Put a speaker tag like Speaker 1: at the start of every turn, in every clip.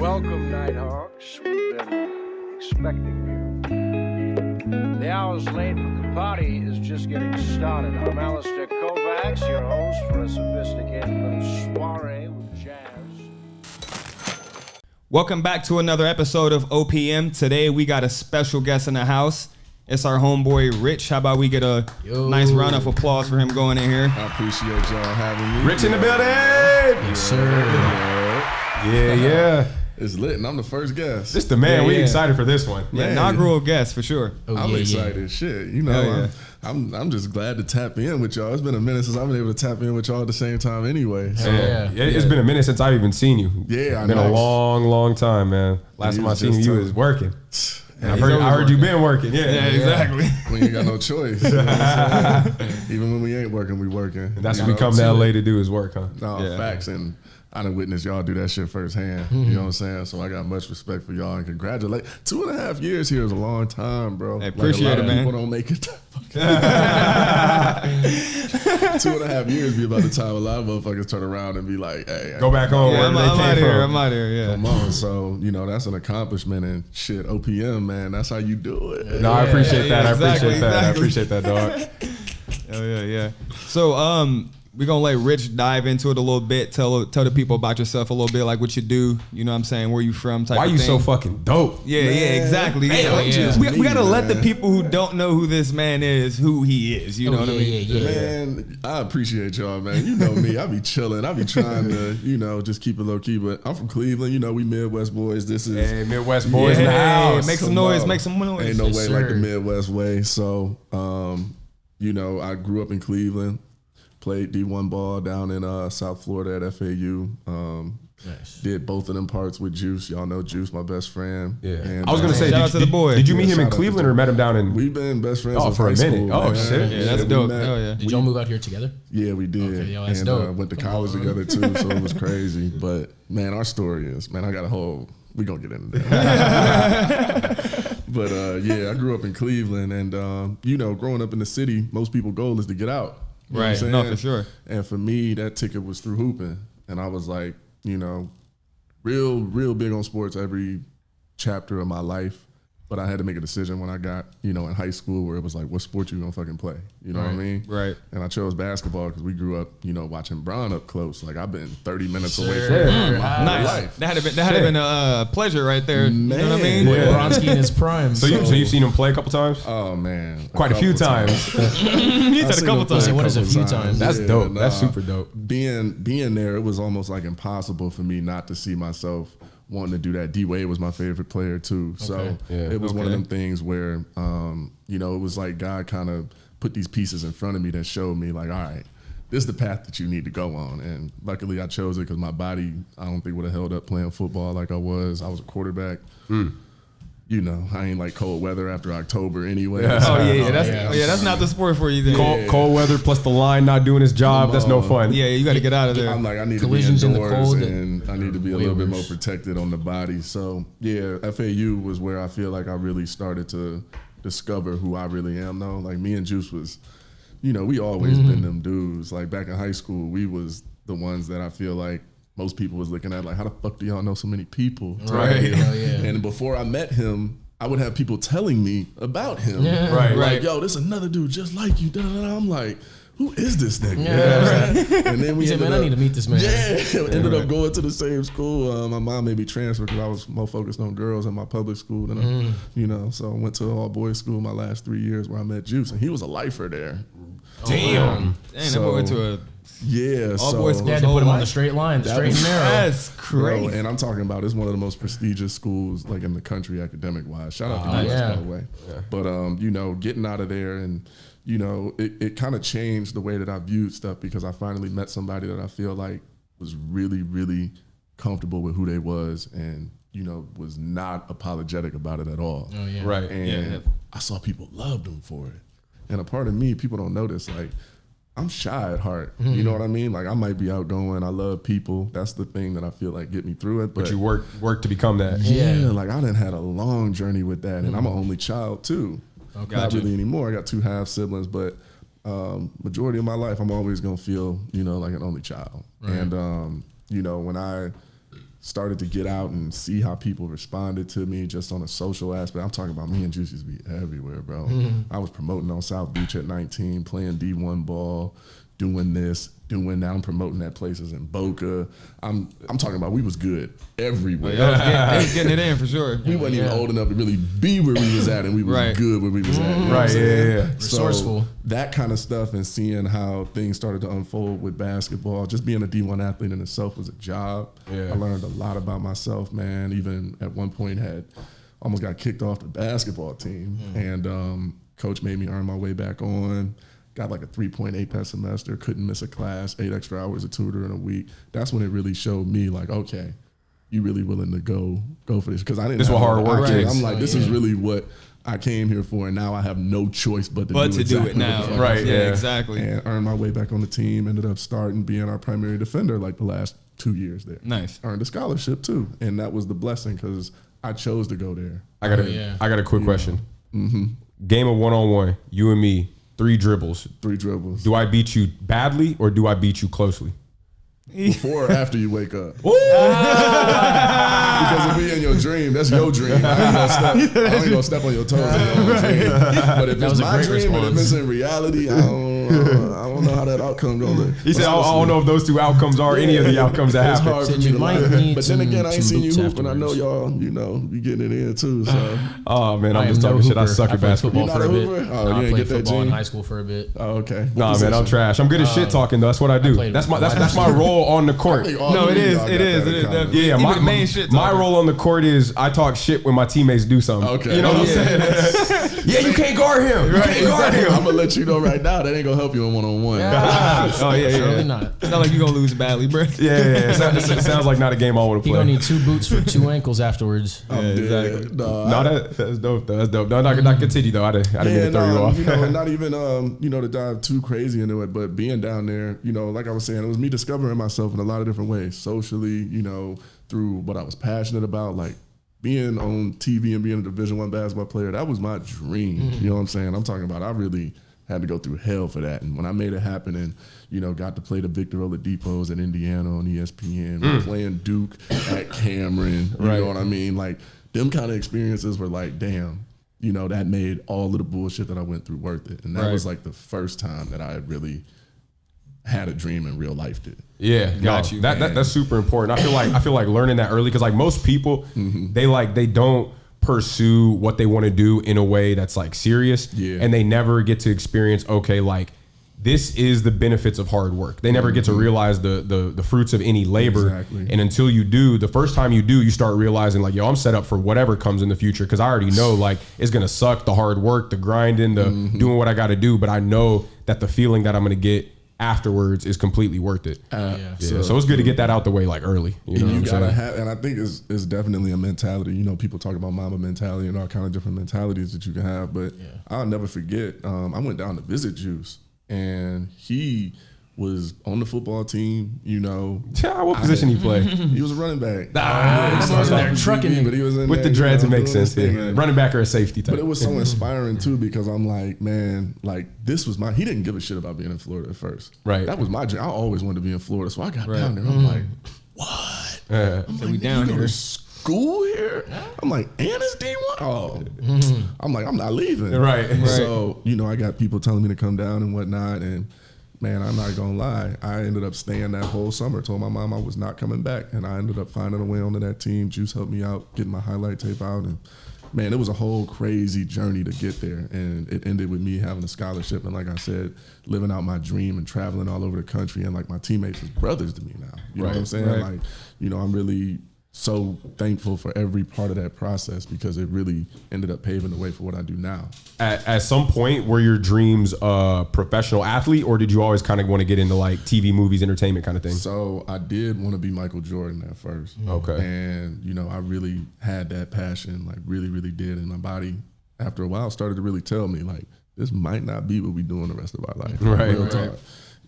Speaker 1: Welcome, Nighthawks. We've been expecting you. The hour's late, but the party is just getting started. I'm Alistair Kovacs, your host for a sophisticated little soiree with jazz.
Speaker 2: Welcome back to another episode of OPM. Today we got a special guest in the house. It's our homeboy Rich. How about we get a nice round of applause for him going in here?
Speaker 3: I appreciate y'all having me.
Speaker 4: Rich in the building!
Speaker 3: Yes, sir.
Speaker 4: Yeah.
Speaker 3: It's lit, and I'm the first guest.
Speaker 4: This the man. We excited for this one.
Speaker 2: Yeah, inaugural guest for sure.
Speaker 3: I'm excited. Shit, you know, I'm just glad to tap in with y'all. It's been a minute since I've been able to tap in with y'all at the same time anyway. So.
Speaker 4: It's been a minute since I've even seen you.
Speaker 3: Yeah,
Speaker 4: it's been a long time, man. Last time I seen you was working. I heard you been working. Yeah,
Speaker 2: exactly.
Speaker 3: We ain't got no choice. Even when we ain't working, we working.
Speaker 4: And that's what we come to LA to do is work, huh?
Speaker 3: No, facts. And I done witnessed y'all do that shit firsthand. You know what I'm saying? So I got much respect for y'all and congratulate. 2.5 years here is a long time, bro.
Speaker 2: I appreciate it, man.
Speaker 3: People don't make it. 2.5 years be about the time a lot of motherfuckers turn around and be like, hey,
Speaker 4: go back home.
Speaker 2: I'm out here. Yeah.
Speaker 3: Come on. So, you know, that's an accomplishment and shit. OPM, man, that's how you do it.
Speaker 4: No, I appreciate that. Exactly. I appreciate that, dog.
Speaker 2: Yeah. So, we're going to let Rich dive into it a little bit. Tell the people about yourself a little bit, like what you do. You know what I'm saying? Where you from type
Speaker 4: Why
Speaker 2: of
Speaker 4: you
Speaker 2: thing.
Speaker 4: so fucking dope?
Speaker 2: Yeah, exactly. We got to let the people who don't know who this man is, who he is. You know what I mean?
Speaker 3: Man, I appreciate y'all, man. You know me. I be chilling. I be trying to, you know, just keep it low key. But I'm from Cleveland. You know, we Midwest boys. This is
Speaker 4: Midwest boys in the house.
Speaker 2: Make some noise. Make some noise.
Speaker 3: Ain't no way like the Midwest way. So, you know, I grew up in Cleveland. Played D1 ball down in South Florida at FAU. Nice. Did both of them parts with Juice. Y'all know Juice, my best friend.
Speaker 4: Yeah.
Speaker 3: And,
Speaker 4: I was gonna say,
Speaker 2: shout out to the boy.
Speaker 4: Did you meet him in Cleveland or met him down in?
Speaker 3: We've been best friends
Speaker 4: for a minute.
Speaker 3: School,
Speaker 4: Shit.
Speaker 2: Yeah, that's dope.
Speaker 5: Did y'all move out here together?
Speaker 3: Yeah, we did.
Speaker 5: Okay, yo, that's
Speaker 3: and
Speaker 5: dope.
Speaker 3: Went to college together too, so it was crazy. But man, our story is, man, I got a whole. We gonna get into that. But yeah, I grew up in Cleveland, and you know, growing up in the city, most people's goal is to get out. You know
Speaker 2: right. No, for sure.
Speaker 3: And for me, that ticket was through hooping. And I was like, you know, real big on sports every chapter of my life. But I had to make a decision when I got, you know, in high school where it was like, what sport you gonna fucking play? You know what I mean?
Speaker 2: Right.
Speaker 3: And I chose basketball because we grew up, you know, watching Bron up close. Like I've been 30 minutes away from my whole life.
Speaker 2: That had been a pleasure right there.
Speaker 3: Man.
Speaker 2: You know what I mean?
Speaker 5: Bronski in his prime.
Speaker 4: So you've seen him play a couple times?
Speaker 3: Oh man,
Speaker 4: Quite a few times.
Speaker 2: He said a couple times.
Speaker 5: What is a few times?
Speaker 4: That's dope. That's super dope.
Speaker 3: Being there, it was almost like impossible for me not to see myself wanting to do that. D-Wade was my favorite player too. So it was one of them things where, you know, it was like God kind of put these pieces in front of me that showed me like, all right, this is the path that you need to go on. And luckily I chose it because my body, I don't think would have held up playing football like I was. I was a quarterback. You know, I ain't like cold weather after October anyway.
Speaker 4: Yeah.
Speaker 3: So,
Speaker 2: That's not the sport for you then.
Speaker 4: Cold weather plus the line not doing his job. That's no fun.
Speaker 2: Yeah, you got to get out of there.
Speaker 3: I'm like, I need
Speaker 5: Collisions
Speaker 3: to be
Speaker 5: in the
Speaker 3: indoors
Speaker 5: cold
Speaker 3: and I need to be a little bit more protected on the body. So yeah, FAU was where I feel like I really started to discover who I really am though. Like me and Juice was, you know, we always been them dudes. Like back in high school, we was the ones that I feel like most people was looking at like, how the fuck do y'all know so many people?
Speaker 2: Right.
Speaker 3: And before I met him, I would have people telling me about him.
Speaker 5: Yeah.
Speaker 4: Right.
Speaker 3: Like, yo, this another dude just like you. I'm like, who is this nigga?
Speaker 5: Yeah.
Speaker 3: And then we
Speaker 5: said, man, I need to meet this man.
Speaker 3: Ended up going to the same school. My mom made me transfer because I was more focused on girls in my public school than you know. So I went to all boys school my last 3 years where I met Juice, and he was a lifer there.
Speaker 2: Damn, that boy went to a all boys school.
Speaker 5: They had to put him on the straight line, straight and narrow.
Speaker 2: That's crazy.
Speaker 3: Bro, and I'm talking about it's one of the most prestigious schools like in the country academic wise. Shout out to US, by the way. Yeah. But you know, getting out of there and you know, it kind of changed the way that I viewed stuff because I finally met somebody that I feel like was really, really comfortable with who they was and you know, was not apologetic about it at all.
Speaker 5: Oh yeah.
Speaker 4: Right.
Speaker 3: And I saw people loved him for it. And a part of me, people don't notice, like I'm shy at heart. You know what I mean? Like I might be outgoing. I love people. That's the thing that I feel like get me through it.
Speaker 4: But you work to become that.
Speaker 3: Yeah, like I done had a long journey with that. And I'm an only child too.
Speaker 5: Okay.
Speaker 3: Not really anymore. I got 2 half siblings, but majority of my life I'm always gonna feel, you know, like an only child. Right. And you know, when I started to get out and see how people responded to me just on a social aspect. I'm talking about me and Juice used to be everywhere, bro. I was promoting on South Beach at 19, playing D1 ball, doing this, doing that. I'm promoting at places in Boca. I'm talking about we was good everywhere.
Speaker 2: They was getting it in for sure.
Speaker 3: We wasn't even old enough to really be where we was at, and we was good where we was at. You know
Speaker 4: Right, yeah.
Speaker 5: Resourceful.
Speaker 3: So that kind of stuff, and seeing how things started to unfold with basketball, just being a D1 athlete in itself was a job.
Speaker 4: Yeah.
Speaker 3: I learned a lot about myself, man. Even at one point had almost got kicked off the basketball team, and coach made me earn my way back on. Got like a 3.8 that semester, couldn't miss a class, 8 extra hours of tutor in a week. That's when it really showed me like, okay, you really willing to go for this. Because I didn't.
Speaker 4: This is what hard work is.
Speaker 3: I'm like, this is really what I came here for, and now I have no choice but to do
Speaker 2: it now.
Speaker 4: Right,
Speaker 2: Yeah,
Speaker 4: yeah.
Speaker 2: exactly.
Speaker 3: And earn my way back on the team. Ended up starting being our primary defender like the last 2 years there.
Speaker 2: Nice.
Speaker 3: Earned a scholarship too, and that was the blessing because I chose to go there.
Speaker 4: I got a quick question. Game of 1-on-1, you and me, 3 dribbles.
Speaker 3: 3 dribbles.
Speaker 4: Do I beat you badly or do I beat you closely?
Speaker 3: Before or after you wake up? Because if we in your dream, that's your dream. I ain't gonna step on your toes. In your dream. But if it's my dream, but if it's in reality, I don't know how that outcome gonna look.
Speaker 4: He said, I don't know if those 2 outcomes are any of the outcomes that
Speaker 3: It's
Speaker 4: happen.
Speaker 3: hard for me
Speaker 5: You
Speaker 3: to
Speaker 5: might
Speaker 3: lie.
Speaker 5: need
Speaker 3: But then again, I ain't
Speaker 5: some
Speaker 3: seen you
Speaker 5: boots
Speaker 3: hoop, and I know
Speaker 5: afterwards.
Speaker 3: y'all, you getting it in too. So
Speaker 4: Oh, man, I'm
Speaker 5: I
Speaker 4: just
Speaker 5: am
Speaker 4: talking
Speaker 5: no
Speaker 4: shit. I
Speaker 5: hooper.
Speaker 4: suck at
Speaker 5: played
Speaker 4: basketball.
Speaker 5: football for a
Speaker 3: You're not a
Speaker 5: bit.
Speaker 3: hooper? Oh, you
Speaker 5: I
Speaker 3: didn't
Speaker 5: played
Speaker 3: get that
Speaker 5: football in
Speaker 3: gene?
Speaker 5: high school for a bit.
Speaker 3: oh, okay.
Speaker 4: Nah, man, I'm trash. I'm good at shit talking though. That's what I do.
Speaker 5: played
Speaker 4: That's my role on the court.
Speaker 2: No, it is. It is. Definitely.
Speaker 4: Yeah,
Speaker 2: Even the main shit
Speaker 4: my
Speaker 2: talking.
Speaker 4: role on the court is I talk shit when my teammates do something.
Speaker 3: Okay.
Speaker 4: You know what I'm saying? Yeah, you can't guard him. You can't guard him.
Speaker 3: I'm gonna let you know right now that ain't gonna help you in 1-on-1.
Speaker 2: Oh yeah.
Speaker 5: Surely not.
Speaker 2: It's not like you're gonna lose badly, bro.
Speaker 4: Yeah. It sounds like not a game I want to
Speaker 5: He
Speaker 4: play.
Speaker 5: gonna need 2 boots for 2 ankles afterwards.
Speaker 3: I'm dead.
Speaker 2: exactly.
Speaker 3: Nah,
Speaker 4: No, that's dope though. That's dope. No, not continue though. I didn't mean to throw you off.
Speaker 3: Not even to dive too crazy into it, but being down there, like I was saying, it was me discovering myself in a lot of different ways, socially, through what I was passionate about, like being on TV and being a Division I basketball player. That was my dream. You know what I'm saying? I'm talking about I really had to go through hell for that. And when I made it happen and, got to play the Victor Oladipo's at Indiana on ESPN, playing Duke at Cameron, you know what I mean? Like, them kind of experiences were like, damn, that made all of the bullshit that I went through worth it. And that was like the first time that I had really had a dream in real life did.
Speaker 4: Yeah,
Speaker 2: Got you.
Speaker 4: That's super important. I feel like learning that early because like most people, they don't pursue what they want to do in a way that's like serious, and they never get to experience like this is the benefits of hard work. They never get to realize the fruits of any labor.
Speaker 3: Exactly.
Speaker 4: And until you do, the first time you do, you start realizing like, yo, I'm set up for whatever comes in the future because I already know like it's gonna suck, the hard work, the grinding, the doing what I got to do, but I know that the feeling that I'm gonna get afterwards is completely worth it. So it's good to get that out the way like early. You know what I'm
Speaker 3: gotta
Speaker 4: saying?
Speaker 3: have, and I think it's definitely a mentality. People talk about mama mentality and all kind of different mentalities that you can have, but I'll never forget. I went down to visit Juice, and he was on the football team.
Speaker 4: What position he play?
Speaker 3: He was a running back.
Speaker 5: They're trucking him.
Speaker 3: But he was in
Speaker 4: With
Speaker 3: there,
Speaker 4: the dreads, it makes
Speaker 3: doing
Speaker 4: sense.
Speaker 3: his thing,
Speaker 4: Yeah.
Speaker 3: man.
Speaker 4: Running back or a safety type.
Speaker 3: But it was so inspiring too because I'm like, man, like this was he didn't give a shit about being in Florida at first.
Speaker 4: Right.
Speaker 3: That was my dream. I always wanted to be in Florida. So I got down there. I'm like, what? I'm
Speaker 2: So
Speaker 3: like,
Speaker 2: we down
Speaker 3: you go
Speaker 2: here.
Speaker 3: to school here? I'm like, and it's D1? Oh. I'm like, I'm not leaving.
Speaker 4: Right.
Speaker 3: So, I got people telling me to come down and whatnot. And man, I'm not gonna lie. I ended up staying that whole summer. Told my mom I was not coming back, and I ended up finding a way onto that team. Juice helped me out, getting my highlight tape out, and man, it was a whole crazy journey to get there. And it ended with me having a scholarship, and like I said, living out my dream and traveling all over the country. And like my teammates are brothers to me now. You know what I'm saying?
Speaker 2: Right.
Speaker 3: Like, I'm really so thankful for every part of that process because it really ended up paving the way for what I do now.
Speaker 4: At some point, were your dreams a professional athlete, or did you always kind of want to get into like TV, movies, entertainment kind of thing?
Speaker 3: So I did want to be Michael Jordan at first.
Speaker 4: Okay.
Speaker 3: And, I really had that passion, like really, really did. And my body, after a while, started to really tell me, like, this might not be what we do in the rest of our life.
Speaker 4: Right,
Speaker 3: Real
Speaker 4: right.
Speaker 3: talk.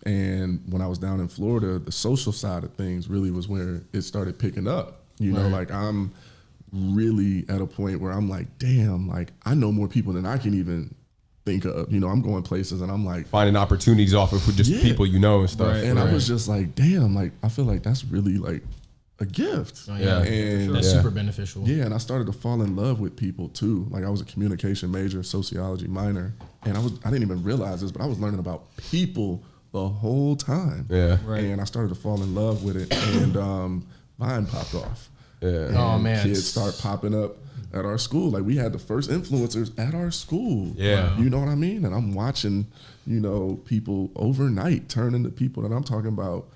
Speaker 3: And when I was down in Florida, the social side of things really was where it started picking up. Like I'm really at a point where I'm like, damn, like I know more people than I can even think of. I'm going places and I'm like
Speaker 4: Finding opportunities off of just people and stuff.
Speaker 3: And I was just like, damn, like I feel like that's really like a gift.
Speaker 5: Oh, yeah.
Speaker 3: And
Speaker 5: That's super beneficial.
Speaker 3: yeah, and I started to fall in love with people too. Like I was a communication major, sociology minor, and I didn't even realize this, but I was learning about people the whole time.
Speaker 4: Yeah.
Speaker 2: Right.
Speaker 3: And I started to fall in love with it, and Vine popped off.
Speaker 4: Yeah.
Speaker 3: And
Speaker 5: Oh, man.
Speaker 3: kids start popping up at our school. Like we had the first influencers at our school.
Speaker 4: Yeah.
Speaker 3: You know what I mean? And I'm watching, people overnight turn into people that I'm talking about.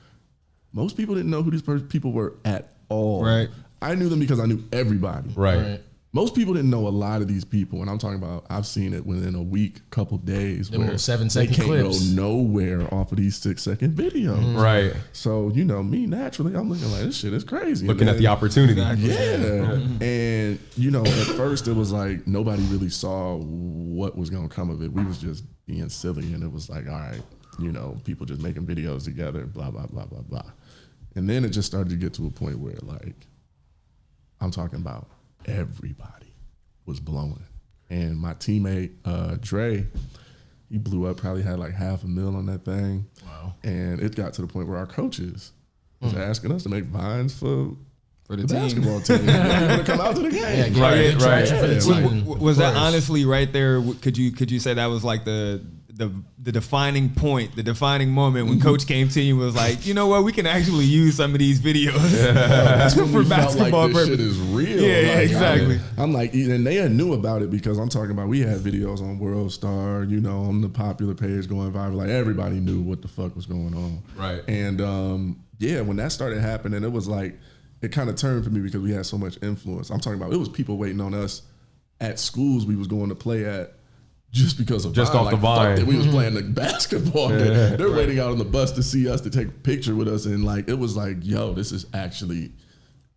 Speaker 3: Most people didn't know who these people were at all.
Speaker 2: Right.
Speaker 3: I knew them because I knew everybody.
Speaker 4: Right.
Speaker 3: Most people didn't know a lot of these people, and I'm talking about. I've seen it within a week, couple days,
Speaker 5: Them
Speaker 3: where
Speaker 5: little 7-second
Speaker 3: they can't
Speaker 5: clips.
Speaker 3: go nowhere off of these 6-second videos.
Speaker 4: Right.
Speaker 3: So me naturally, I'm looking like this shit is crazy.
Speaker 4: Looking at the opportunity.
Speaker 3: Yeah. And at first it was like nobody really saw what was gonna come of it. We was just being silly, and it was like, all right, people just making videos together, blah, blah, blah, blah, blah. And then it just started to get to a point where like I'm talking about everybody was blowing. And my teammate, Dre, he blew up, probably had like $500,000 on that thing.
Speaker 5: Wow.
Speaker 3: And it got to the point where our coaches was asking us to make vines for
Speaker 2: the
Speaker 3: the
Speaker 2: team.
Speaker 3: basketball team. You want to come out to the game.
Speaker 5: Yeah, get
Speaker 4: Right,
Speaker 5: good traction
Speaker 4: right.
Speaker 5: for the
Speaker 3: Yeah.
Speaker 5: team.
Speaker 2: Was that
Speaker 5: Of course.
Speaker 2: honestly right there? Could you say that was like the defining point, the defining moment when Coach came to you and was like, you know what, we can actually use some of these videos
Speaker 3: That's when
Speaker 2: for
Speaker 3: we felt like
Speaker 2: basketball
Speaker 3: this
Speaker 2: purposes.
Speaker 3: shit is real.
Speaker 2: Yeah,
Speaker 3: Like,
Speaker 2: exactly.
Speaker 3: I'm like, and they knew about it because I'm talking about we had videos on World Star, on the popular page going viral. Like everybody knew what the fuck was going on.
Speaker 4: Right.
Speaker 3: And when that started happening, it was like it kind of turned for me because we had so much influence. I'm talking about it was people waiting on us at schools we was going to play at. Just because of
Speaker 4: Just
Speaker 3: Vine.
Speaker 4: off the
Speaker 3: fuck
Speaker 4: Vine.
Speaker 3: that, we was playing the basketball. They're waiting out on the bus to see us, to take a picture with us, and like it was like, yo, this is actually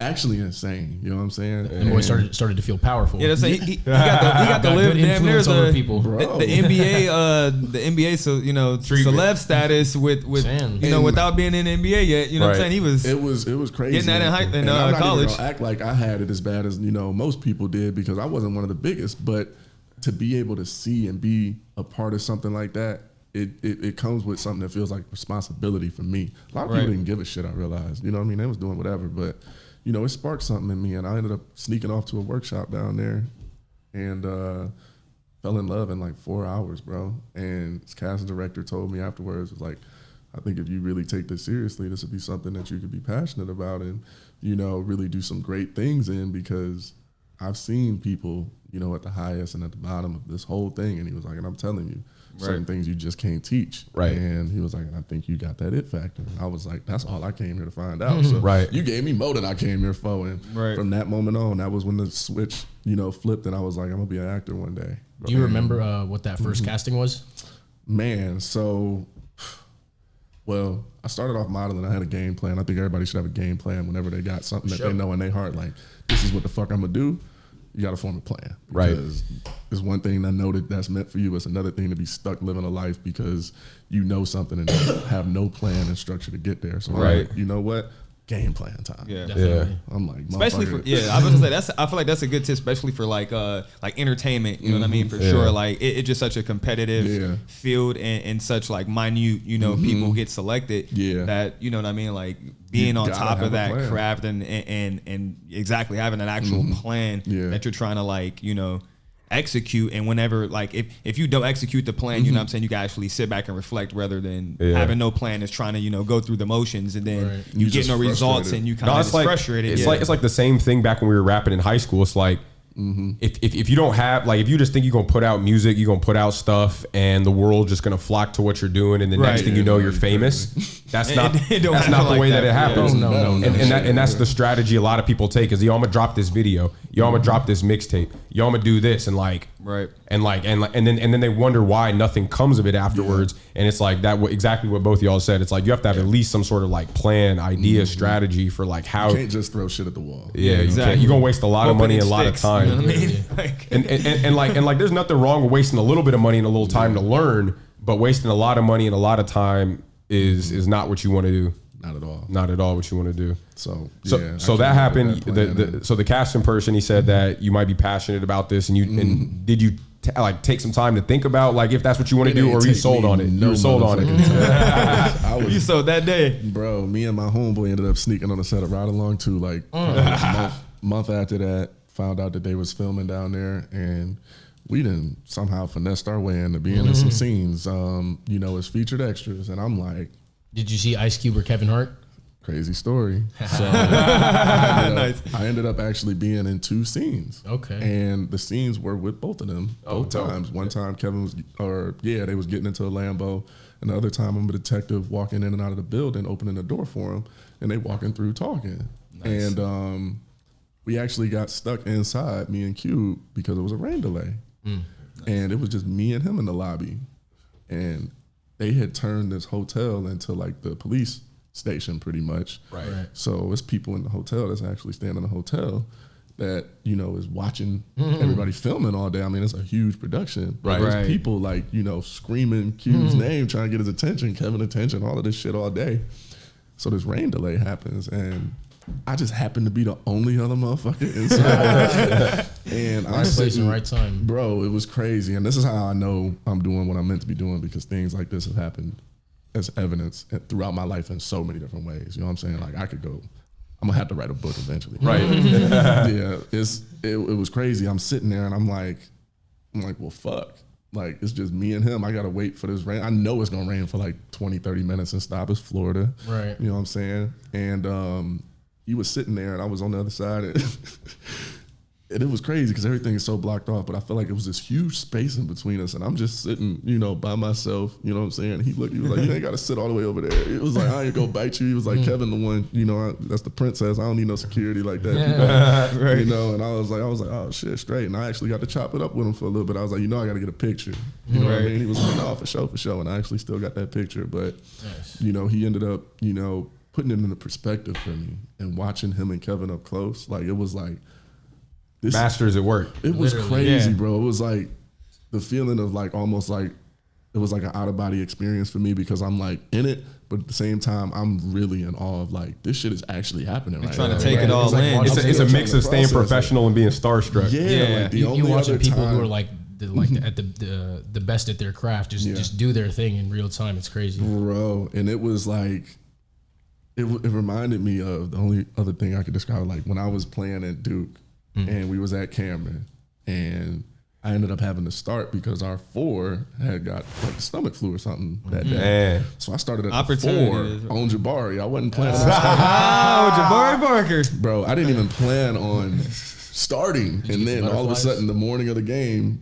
Speaker 3: insane. You know what I'm saying?
Speaker 5: And boys started to feel powerful.
Speaker 2: Yeah, that's he got to live
Speaker 5: good
Speaker 2: damn near
Speaker 5: influence over
Speaker 2: the
Speaker 5: people.
Speaker 2: the NBA, so celeb status with
Speaker 5: Saying.
Speaker 2: without being in the NBA yet. You know what I'm
Speaker 4: Right.
Speaker 2: saying? He was
Speaker 3: It was crazy.
Speaker 2: getting that in high- in,
Speaker 3: And I'm not
Speaker 2: college.
Speaker 3: even gonna act like I had it as bad as most people did because I wasn't one of the biggest. But to be able to see and be a part of something like that, it comes with something that feels like responsibility for me. A lot of people didn't give a shit. I realized, they was doing whatever, but it sparked something in me, and I ended up sneaking off to a workshop down there, and fell in love in like 4 hours, bro. And this casting director told me afterwards, was like, I think if you really take this seriously, this would be something that you could be passionate about and, really do some great things in, because I've seen people, at the highest and at the bottom of this whole thing. And he was like, and I'm telling you, certain things you just can't teach.
Speaker 4: Right.
Speaker 3: And he was like, and I think you got that it factor. And I was like, that's all I came here to find out. So
Speaker 4: Right.
Speaker 3: you gave me more than I came here for. And from that moment on, that was when the switch, flipped, and I was like, I'm gonna be an actor one day.
Speaker 5: Do you remember what that first casting was?
Speaker 3: Man, so, well, I started off modeling. I had a game plan. I think everybody should have a game plan whenever they got something that they know in their heart, like, this is what the fuck I'm gonna do. You got to form a plan.
Speaker 4: Right.
Speaker 3: Because it's one thing I know that's meant for you. It's another thing to be stuck living a life because you know something and have no plan and structure to get there. So I'm
Speaker 4: Right.
Speaker 3: like, you know what? Game plan time.
Speaker 2: Yeah.
Speaker 5: Definitely.
Speaker 3: I'm like,
Speaker 2: Especially for
Speaker 3: motherfucker.
Speaker 2: I was gonna say I feel like that's a good tip, especially for like entertainment. You know what I mean? For sure. Like it's just such a competitive field and such like minute. People get selected.
Speaker 3: Yeah.
Speaker 2: That you know what I mean. Like being on
Speaker 3: gotta
Speaker 2: top
Speaker 3: have
Speaker 2: of
Speaker 3: a
Speaker 2: that
Speaker 3: plan.
Speaker 2: craft and exactly having an actual plan that you're trying to like execute. And whenever like if you don't execute the plan, you know what I'm saying, you can actually sit back and reflect rather than having no plan, is trying to go through the motions and then you
Speaker 3: You
Speaker 2: get
Speaker 3: just
Speaker 2: no results
Speaker 3: frustrated.
Speaker 2: and you kind of frustrated.
Speaker 4: It's like the same thing back when we were rapping in high school. It's like if you don't have, like, if you just think you're gonna put out music, you're gonna put out stuff, and the world just gonna flock to what you're doing, and the next thing you know, you're famous. That's not
Speaker 2: It don't
Speaker 4: that's
Speaker 2: happen
Speaker 4: not the
Speaker 2: like
Speaker 4: way
Speaker 2: that.
Speaker 4: that it happens.
Speaker 5: No.
Speaker 4: And that's the strategy a lot of people take is, yo, I'm gonna drop this video, yo, I'm gonna drop this mixtape, yo, I'm gonna do this, and like.
Speaker 2: Right.
Speaker 4: And then they wonder why nothing comes of it afterwards. And it's like that, exactly what both of y'all said. It's like you have to have at least some sort of like plan, idea, strategy for like how.
Speaker 3: You can't just throw shit at the wall.
Speaker 4: Yeah,
Speaker 2: exactly.
Speaker 4: You're gonna waste a lot of money and a lot of time.
Speaker 2: You know what I mean? Like,
Speaker 4: And like there's nothing wrong with wasting a little bit of money and a little time to learn, but wasting a lot of money and a lot of time is not what you want to do.
Speaker 3: Not at all.
Speaker 4: Not at all what you want to do.
Speaker 3: So
Speaker 4: So
Speaker 3: yeah,
Speaker 4: so
Speaker 3: I
Speaker 4: that
Speaker 3: came up
Speaker 4: happened.
Speaker 3: with that plan, and
Speaker 4: So the casting person, he said that you might be passionate about this, and you and did you like take some time to think about, like if that's what you want to do, or are you sold on it?
Speaker 3: No,
Speaker 4: You're sold on it.
Speaker 2: You sold that day,
Speaker 3: bro. Me and my homeboy ended up sneaking on a set of Ride Along too. Like a month after that, found out that they was filming down there, and we didn't somehow finessed our way into being in some scenes. You know, as featured extras, and I'm like,
Speaker 5: did you see Ice Cube or Kevin Hart?
Speaker 3: Crazy story. So I ended up actually being in 2 scenes.
Speaker 5: Okay.
Speaker 3: And the scenes were with both of them. Both times. One time Kevin was, they was getting into a Lambo. And the other time I'm a detective walking in and out of the building, opening the door for him. And they walking through talking. Nice. And we actually got stuck inside, me and Cube, because it was a rain delay. Nice. And it was just me and him in the lobby. And they had turned this hotel into like the police station pretty much. Right. So it's people in the hotel that's actually staying in the hotel that, you know, is watching everybody filming all day. I mean, it's a huge production. Right. There's people like, you know, screaming Q's name, trying to get his attention, Kevin attention, all of this shit all day. So this rain delay happens, and I just happened to be the only other motherfucker inside. And
Speaker 5: right place and right time.
Speaker 3: Bro, it was crazy. And this is how I know I'm doing what I'm meant to be doing, because things like this have happened as evidence throughout my life in so many different ways. You know what I'm saying? Like I could go, I'm gonna have to write a book eventually. Right. Yeah, it was crazy. I'm sitting there and I'm like, well, fuck. Like, it's just me and him. I gotta wait for this rain. I know it's gonna rain for like 20, 30 minutes and stop. It's Florida. Right. You know what I'm saying? And he was sitting there and I was on the other side. And it was crazy because everything is so blocked off, but I felt like it was this huge space in between us, and I'm just sitting, you know, by myself, you know what I'm saying? And he was like, you ain't got to sit all the way over there. It was like, I ain't gonna bite you. He was like, Kevin, the one, you know, that's the princess. I don't need no security like that. Yeah. Right. You know, and I was like, oh shit, straight. And I actually got to chop it up with him for a little bit. I was like, you know, I got to get a picture. You know what I mean? He was like, no, for sure. And I actually still got that picture. But, you know, he ended up, you know, putting it into perspective for me, and watching him and Kevin up close. Like, it was like,
Speaker 4: masters at work.
Speaker 3: It was crazy, bro. It was like the feeling of like almost like it was like an out of body experience for me, because I'm like in it, but at the same time I'm really in awe of like this shit is actually happening right now.
Speaker 2: Trying to take it all in.
Speaker 4: It's a mix of staying professional and being starstruck.
Speaker 3: Yeah. Like
Speaker 5: you watching people who are like at the best at their craft just do their thing in real time. It's crazy,
Speaker 3: bro. And it was like it reminded me of the only other thing I could describe, like when I was playing at Duke. And we was at Cameron, and I ended up having to start because our 4 had got like the stomach flu or something that day. So I started at the 4 on Jabari. I wasn't planning on starting.
Speaker 2: Jabari Parker.
Speaker 3: Bro, I didn't even plan on starting. And then all of a sudden, the morning of the game,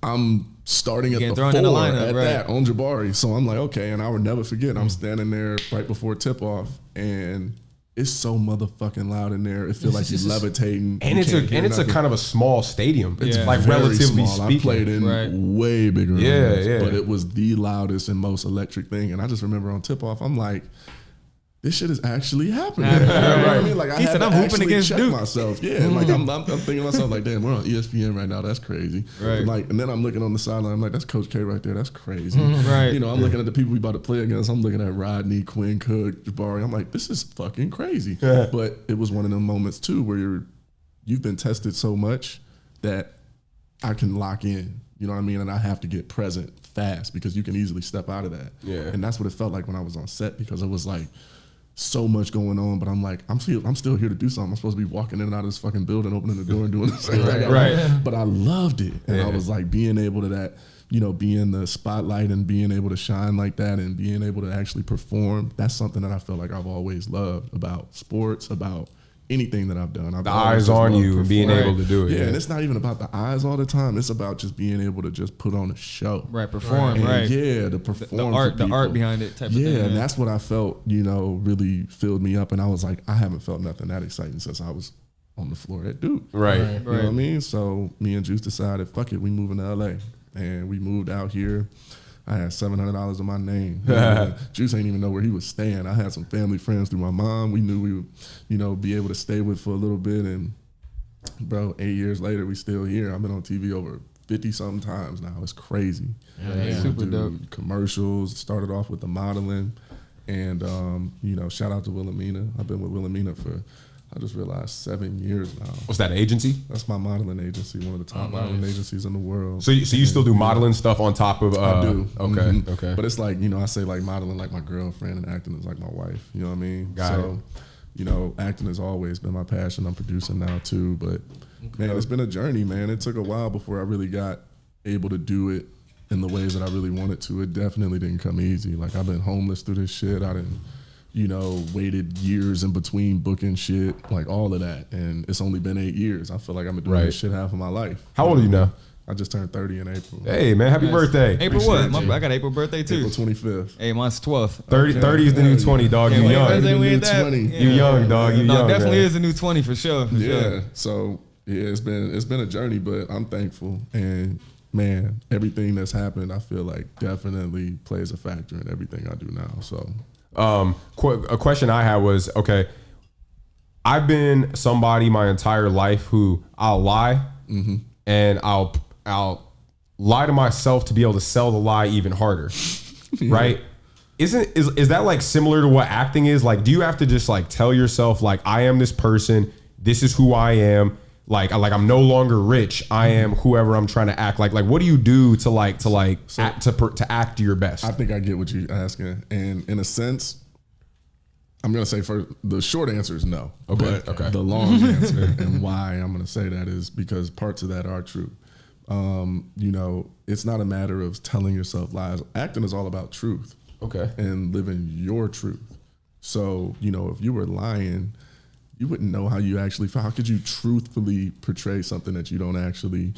Speaker 3: I'm starting at the 4 at that on Jabari. So I'm like, okay, and I would never forget. I'm standing there right before tip-off, and it's so motherfucking loud in there. It feels like you're levitating.
Speaker 4: And it's a kind of a small stadium. It's like relatively
Speaker 3: small.
Speaker 4: speaking.
Speaker 3: I played in way bigger rooms, but it was the loudest and most electric thing. And I just remember on tip-off, I'm like, this shit is actually happening. You know what I mean? Like I had to actually check myself. Yeah, like I'm thinking to myself like, damn, we're on ESPN right now. That's crazy. Right. And then I'm looking on the sideline. I'm like, that's Coach K right there. That's crazy. Right. You know, I'm looking at the people we about to play against. I'm looking at Rodney, Quinn Cook, Jabari. I'm like, this is fucking crazy. Yeah. But it was one of them moments too where you've been tested so much that I can lock in. You know what I mean? And I have to get present fast because you can easily step out of that. Yeah. And that's what it felt like when I was on set, because it was like so much going on, but I'm like, I'm still here to do something. I'm supposed to be walking in and out of this fucking building, opening the door and doing this. Right. But I loved it. And I was like, being able to be in the spotlight and being able to shine like that and being able to actually perform, that's something that I feel like I've always loved about sports, about anything that I've done.
Speaker 4: The eyes on you and being able to do it.
Speaker 3: Yeah, and it's not even about the eyes all the time. It's about just being able to just put on a show.
Speaker 2: Right, perform,
Speaker 3: and
Speaker 2: right.
Speaker 3: Yeah, to perform
Speaker 2: the art behind it type of thing.
Speaker 3: Yeah, and that's what I felt, really filled me up. And I was like, I haven't felt nothing that exciting since I was on the floor at Duke.
Speaker 4: Right.
Speaker 3: You know what I mean? So me and Juice decided, fuck it, we moving to LA. And we moved out here. I had $700 in my name. Juice ain't even know where he was staying. I had some family friends through my mom. We knew we would, be able to stay with for a little bit. And bro, 8 years later, we still here. I've been on TV over 50-something times now. It's crazy.
Speaker 2: Yeah. Super dope.
Speaker 3: Commercials. Started off with the modeling. And, shout out to Wilhelmina. I've been with Wilhelmina for I just realized 7 years now.
Speaker 4: What's that, agency?
Speaker 3: That's my modeling agency, one of the top modeling agencies in the world.
Speaker 4: So you still do modeling stuff on top of?
Speaker 3: I do.
Speaker 4: Okay, okay.
Speaker 3: But it's like, I say like modeling like my girlfriend and acting is like my wife. You know what I mean?
Speaker 4: Got it.
Speaker 3: Acting has always been my passion. I'm producing now too, but man, it's been a journey, man. It took a while before I really got able to do it in the ways that I really wanted to. It definitely didn't come easy. Like I've been homeless through this shit. I didn't, waited years in between booking shit, like all of that. And it's only been 8 years. I feel like I've been doing this shit half of my life.
Speaker 4: How old are you now?
Speaker 3: I just turned 30 in April.
Speaker 4: Hey, man, happy birthday.
Speaker 2: April what? I got April birthday too.
Speaker 3: April 25th.
Speaker 2: Hey, mine's 12th.
Speaker 4: 30 is the new 20, dog. You young. You young, dog. You young.
Speaker 2: Definitely is the new 20 for sure.
Speaker 3: Sure. So it's been a journey, but I'm thankful. And man, everything that's happened, I feel like definitely plays a factor in everything I do now. So
Speaker 4: a question I had was, okay, I've been somebody my entire life who I'll lie and I'll lie to myself to be able to sell the lie even harder. Right? Is that like similar to what acting is? Like, do you have to just like tell yourself like, I am this person, this is who I am, like I'm no longer rich, I am whoever I'm trying to act like what do you do to act your best?
Speaker 3: I think I get what you're asking, and in a sense I'm gonna say first, the short answer is no.
Speaker 4: Okay.
Speaker 3: The long answer and why I'm gonna say that is because parts of that are true. It's not a matter of telling yourself lies. Acting is all about truth.
Speaker 4: Okay.
Speaker 3: And living your truth. So, if you were lying, you wouldn't know how you actually feel. How could you truthfully portray something that you don't actually,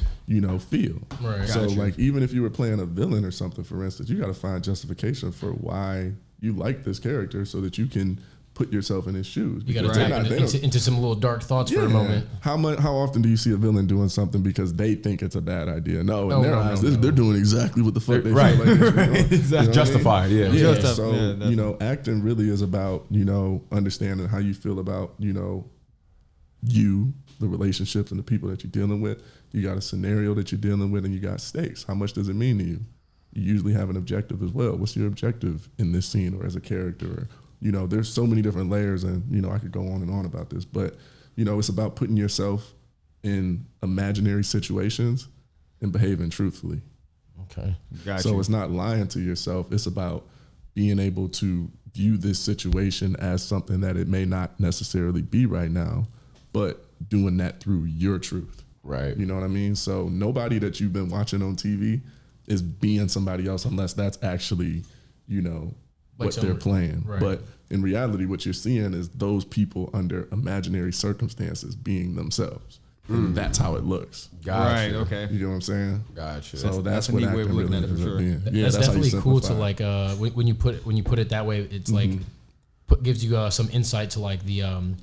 Speaker 3: feel?
Speaker 5: Right.
Speaker 3: So, like, even if you were playing a villain or something, for instance, you got to find justification for why you like this character so that you can put yourself in his shoes.
Speaker 5: You got to tap into some little dark thoughts for a moment.
Speaker 3: How often do you see a villain doing something because they think it's a bad idea? No, in their eyes, they're doing exactly what the fuck they feel like.
Speaker 4: Exactly. Justified, yeah.
Speaker 3: So, acting really is about, understanding how you feel about, the relationships and the people that you're dealing with. You got a scenario that you're dealing with and you got stakes. How much does it mean to you? You usually have an objective as well. What's your objective in this scene or as a character? Or, there's so many different layers and, I could go on and on about this, but, it's about putting yourself in imaginary situations and behaving truthfully.
Speaker 5: Okay.
Speaker 3: Gotcha. So it's not lying to yourself. It's about being able to view this situation as something that it may not necessarily be right now, but doing that through your truth.
Speaker 4: Right.
Speaker 3: You know what I mean? So nobody that you've been watching on TV is being somebody else unless that's actually, what they're playing.
Speaker 5: Right.
Speaker 3: But in reality, what you're seeing is those people under imaginary circumstances being themselves. And that's how it looks.
Speaker 4: Gotcha.
Speaker 2: Right, okay.
Speaker 3: You know what I'm saying?
Speaker 4: Gotcha.
Speaker 3: So that's
Speaker 2: a
Speaker 3: what
Speaker 2: neat way of looking
Speaker 3: really
Speaker 2: at it for sure.
Speaker 3: Yeah,
Speaker 5: that's definitely cool to
Speaker 3: like
Speaker 5: when you put it that way. It's like gives you some insight to like the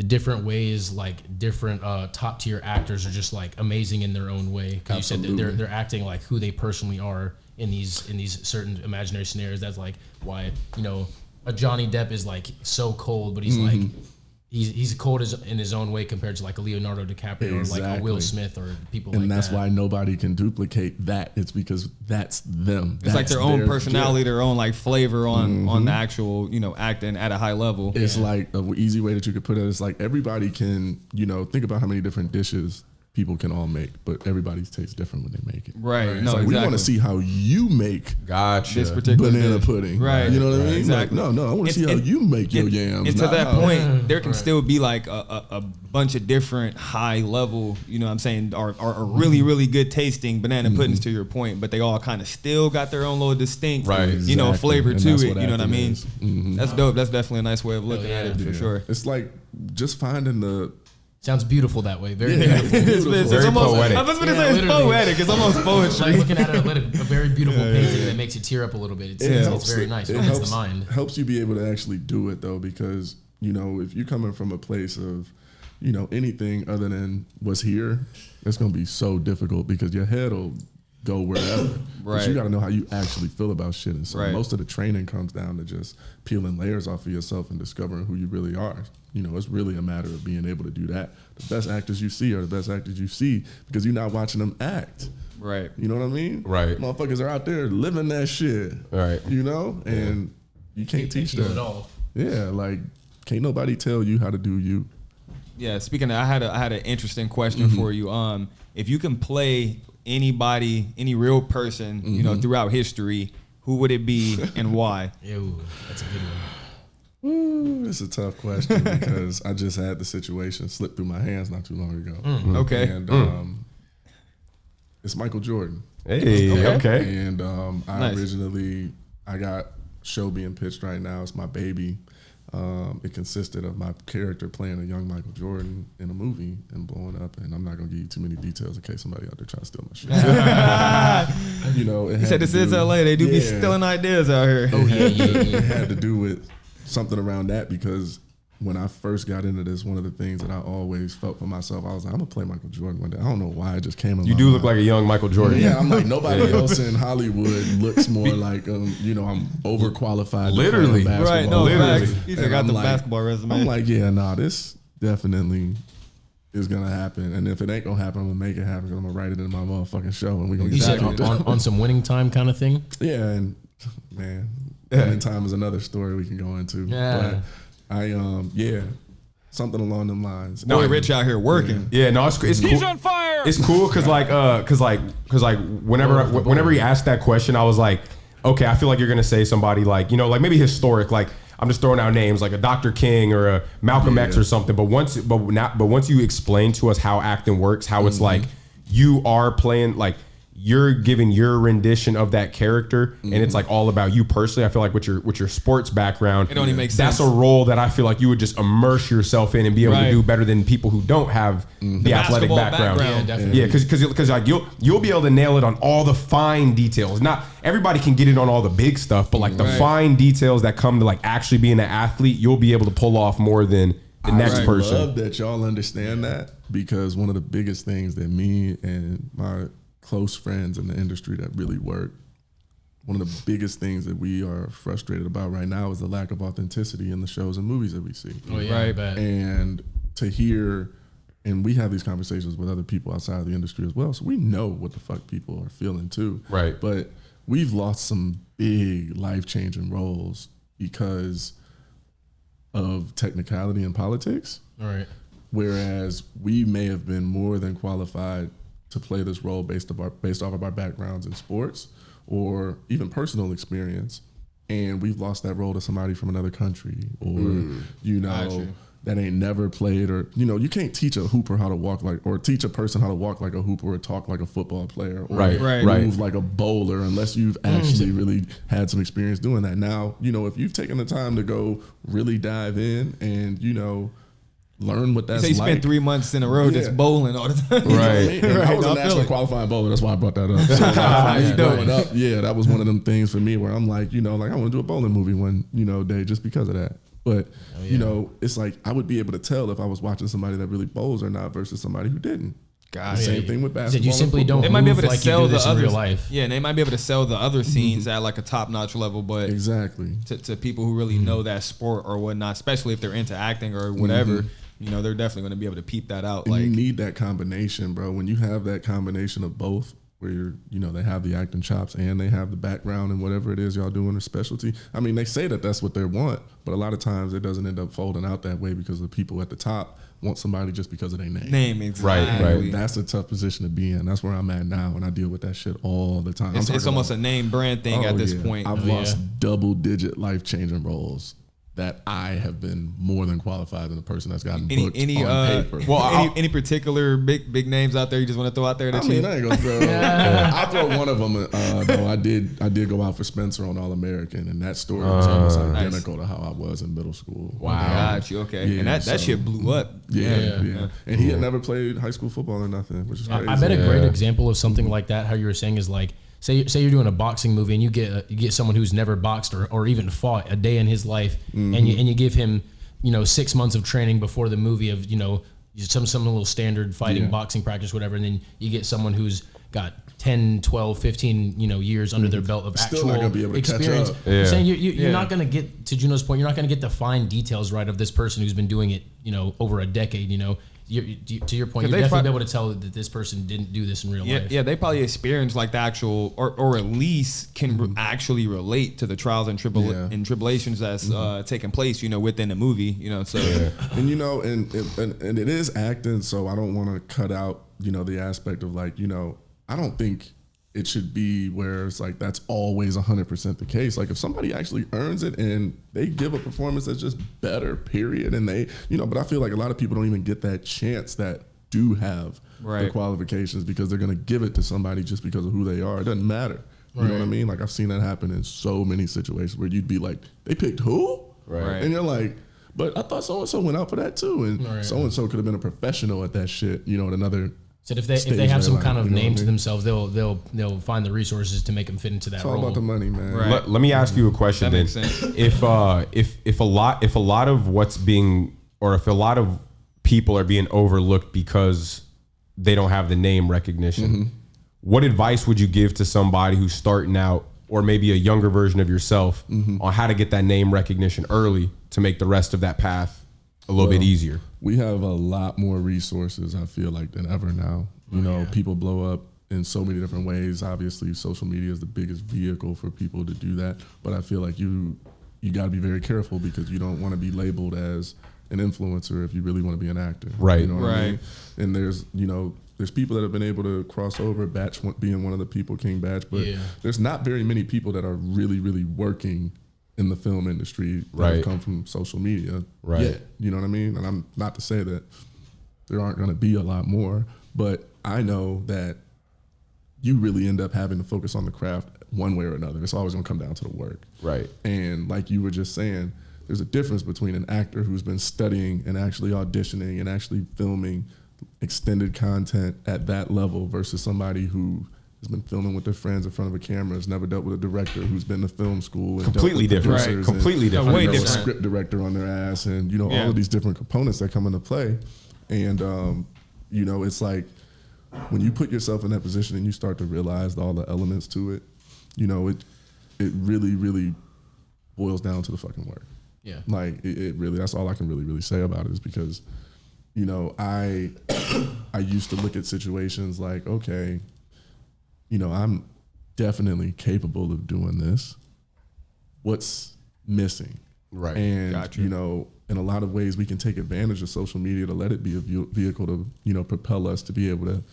Speaker 5: different ways like different top tier actors are just like amazing in their own way. Because you said that they're acting like who they personally are in these certain imaginary scenarios. That's like why a Johnny Depp is like so cold, but he's like. He's cold in his own way compared to like a Leonardo DiCaprio or like a Will Smith or people like that.
Speaker 3: And that's why nobody can duplicate that. It's because that's them.
Speaker 2: It's like their own personality, their own like flavor on the actual, acting at a high level.
Speaker 3: It's like an easy way that you could put it is like everybody can, think about how many different dishes people can all make, but everybody's tastes different when they make it.
Speaker 2: Right. No,
Speaker 3: like
Speaker 2: exactly.
Speaker 3: We want to see how you make
Speaker 2: this particular
Speaker 3: banana
Speaker 2: dish.
Speaker 3: pudding.
Speaker 2: Right.
Speaker 3: You know what I mean?
Speaker 2: Exactly.
Speaker 3: Like, no, I want to see how you make your yams.
Speaker 2: And to that point, there can still be like a bunch of different high level, are really, really good tasting banana puddings to your point, but they all kind of still got their own little distinct, flavor to it. You know what I mean? Mm-hmm. That's dope. That's definitely a nice way of looking at it for sure.
Speaker 3: It's like just finding the...
Speaker 5: Sounds beautiful that way. Very beautiful.
Speaker 2: It's almost poetic. I was going to say it's poetic. It's almost poetry.
Speaker 5: Like looking at a very beautiful painting that makes you tear up a little bit. It's very nice. It opens the mind.
Speaker 3: Helps you be able to actually do it though, because if you're coming from a place of anything other than what's here, it's going to be so difficult because your head will go wherever.
Speaker 2: Right.
Speaker 3: But you got to know how you actually feel about shit. And so most of the training comes down to just peeling layers off of yourself and discovering who you really are. It's really a matter of being able to do that. The best actors you see are the best actors you see because you're not watching them act.
Speaker 2: Right.
Speaker 3: You know what I mean?
Speaker 4: Right.
Speaker 3: Motherfuckers are out there living that shit.
Speaker 4: Right.
Speaker 3: And you can't teach them
Speaker 5: at all.
Speaker 3: Yeah, like can't nobody tell you how to do you.
Speaker 2: Yeah, speaking of, I had an interesting question for you. If you can play anybody, any real person, you know, throughout history, who would it be and why?
Speaker 5: Ew, that's a good one.
Speaker 3: Ooh, it's a tough question because I just had the situation slip through my hands not too long ago.
Speaker 2: Okay.
Speaker 3: And it's Michael Jordan.
Speaker 4: Hey, okay.
Speaker 3: And I got show being pitched right now. It's my baby. It consisted of my character playing a young Michael Jordan in a movie and blowing up. And I'm not gonna give you too many details in case somebody out there trying to steal my shit. You know,
Speaker 2: He said this is LA. They do be stealing ideas out here.
Speaker 5: Oh yeah.
Speaker 3: It had to do with something around that because when I first got into this, one of the things that I always felt for myself, I was like, I'm gonna play Michael Jordan one day. I don't know why, it just came in.
Speaker 4: You do look like a young Michael Jordan.
Speaker 3: Yeah, I'm like nobody else in Hollywood looks more like you know, I'm overqualified.
Speaker 4: Literally,
Speaker 2: right? No,
Speaker 4: literally.
Speaker 2: He's got the basketball resume.
Speaker 3: I'm like, yeah, nah, this definitely is gonna happen, and if it ain't gonna happen, I'm gonna make it happen. 'Cause I'm gonna write it in my motherfucking show, and we're gonna
Speaker 5: You
Speaker 3: get
Speaker 5: said
Speaker 3: that.
Speaker 5: on some winning time kind of thing.
Speaker 3: Yeah, and man, winning time is another story we can go into.
Speaker 5: Yeah.
Speaker 3: But something along them lines.
Speaker 2: Boy, Rich out here working.
Speaker 4: Yeah, no, it's cool.
Speaker 1: He's on fire.
Speaker 4: It's cool because whenever he asked that question, I was like, okay, I feel like you're gonna say somebody like, you know, like maybe historic, like I'm just throwing out names like a Dr. King or a Malcolm X or something. But once you explain to us how acting works, how it's like you are playing, like you're giving your rendition of that character, and it's like all about you personally. I feel like with your sports background,
Speaker 2: it only makes sense.
Speaker 4: That's a role that I feel like you would just immerse yourself in and be able to do better than people who don't have the athletic background.
Speaker 2: Yeah,
Speaker 5: definitely.
Speaker 4: Yeah, because like you'll be able to nail it on all the fine details. Not everybody can get it on all the big stuff, but like the fine details that come to like actually being an athlete, you'll be able to pull off more than the next person.
Speaker 3: I love that y'all understand that, because one of the biggest things that me and my close friends in the industry that really work, one of the biggest things that we are frustrated about right now is the lack of authenticity in the shows and movies that we see.
Speaker 5: Oh yeah, right.
Speaker 3: And to hear, and we have these conversations with other people outside of the industry as well, so we know what the fuck people are feeling too.
Speaker 4: Right.
Speaker 3: But we've lost some big life-changing roles because of technicality and politics.
Speaker 5: All right.
Speaker 3: Whereas we may have been more than qualified to play this role based off of our backgrounds in sports or even personal experience, and we've lost that role to somebody from another country or that ain't never played, or you can't teach a hooper how to walk like, or teach a person how to walk like a hooper or talk like a football player or move like a bowler unless you've actually really had some experience doing that. Now, if you've taken the time to go really dive in and learn what that's like.
Speaker 2: You spent 3 months in a row just bowling all the time.
Speaker 3: Right. I was a national qualifying bowler. That's why I brought that up. So growing up, that was one of them things for me where I'm like, I want to do a bowling movie one, day just because of that. But, it's like I would be able to tell if I was watching somebody that really bowls or not versus somebody who didn't. Same thing with basketball.
Speaker 5: You simply don't.
Speaker 2: They might be able to
Speaker 5: like
Speaker 2: sell the other
Speaker 5: real life.
Speaker 2: Yeah, and they might be able to sell the other scenes at like a top-notch level, but
Speaker 3: exactly
Speaker 2: to people who really know that sport or whatnot, especially if they're into acting or whatever. They're definitely going to be able to peep that out.
Speaker 3: And you need that combination, bro. When you have that combination of both, where they have the acting chops and they have the background and whatever it is y'all doing, a specialty. I mean, they say that that's what they want, but a lot of times it doesn't end up folding out that way because the people at the top want somebody just because of their name.
Speaker 2: Exactly.
Speaker 4: Right.
Speaker 3: That's a tough position to be in. That's where I'm at now, and I deal with that shit all the time.
Speaker 2: It's almost a name brand thing at this point.
Speaker 3: I've lost double-digit life-changing roles that I have been more than qualified than the person that's gotten booked on paper.
Speaker 2: Well, any particular big names out there you just want to throw out there?
Speaker 3: I ain't gonna throw. I'll throw one of them. Though I did go out for Spencer on All American, and that story was almost identical to how I was in middle school.
Speaker 2: Wow, got you. Okay, yeah, and that shit blew up.
Speaker 3: Yeah. And he had never played high school football or nothing, which is crazy.
Speaker 5: I bet a great example of something like that, how you were saying, is like, say you're doing a boxing movie and you get someone who's never boxed or even fought a day in his life, and you give him 6 months of training before the movie of some little standard fighting boxing practice, whatever, and then you get someone who's got 10, 12, 15 years under their belt of
Speaker 3: Still not gonna be able to
Speaker 5: experience.
Speaker 3: catch up.
Speaker 5: I'm saying you're not going to get, to Juno's point, you're not going to get the fine details right of this person who's been doing it over a decade. to your point, you're definitely able to tell that this person didn't do this in real life.
Speaker 2: Yeah, they probably experienced like the actual, or at least can actually relate to the trials and tribulations that's taking place, within the movie, So,
Speaker 3: and and it is acting, so I don't want to cut out, the aspect of like, I don't think it should be where it's like that's always 100% the case. Like if somebody actually earns it and they give a performance that's just better, period, and they, but I feel like a lot of people don't even get that chance that do have the qualifications because they're going to give it to somebody just because of who they are. It doesn't matter. You know what I mean? Like I've seen that happen in so many situations where you'd be like, they picked who? Right. And you're like, but I thought so-and-so went out for that too. And so-and-so could have been a professional at that shit, at another.
Speaker 5: So if they have some kind of name to themselves, they'll find the resources to make them fit into that role.
Speaker 3: It's all about the money, man.
Speaker 4: Right. Let me ask you a question. That then. Makes sense. If a lot of what's being, or if a lot of people are being overlooked because they don't have the name recognition, what advice would you give to somebody who's starting out, or maybe a younger version of yourself, on how to get that name recognition early to make the rest of that path a little bit easier?
Speaker 3: We have a lot more resources, I feel like, than ever now. People blow up in so many different ways. Obviously, social media is the biggest vehicle for people to do that. But I feel like you got to be very careful because you don't want to be labeled as an influencer if you really want to be an actor.
Speaker 4: Right.
Speaker 3: You know what I mean? And there's people that have been able to cross over, Batch being one of the people, King Batch, but there's not very many people that are really, really working in the film industry that have come from social media yet. You know what I mean? And I'm not to say that there aren't going to be a lot more, but I know that you really end up having to focus on the craft one way or another. It's always going to come down to the work.
Speaker 4: Right.
Speaker 3: And like you were just saying, there's a difference between an actor who's been studying and actually auditioning and actually filming extended content at that level versus somebody who has been filming with their friends in front of a camera, has never dealt with a director who's been to film school. And
Speaker 4: completely different. Right. Completely different.
Speaker 2: Way different.
Speaker 3: A script director on their ass and, all of these different components that come into play. And, it's like when you put yourself in that position and you start to realize all the elements to it, it really, really boils down to the fucking work.
Speaker 5: Yeah.
Speaker 3: Like it really, that's all I can really, really say about it is because, I used to look at situations like, okay, I'm definitely capable of doing this. What's missing?
Speaker 4: Right.
Speaker 3: And, in a lot of ways we can take advantage of social media to let it be a vehicle to, propel us to be able to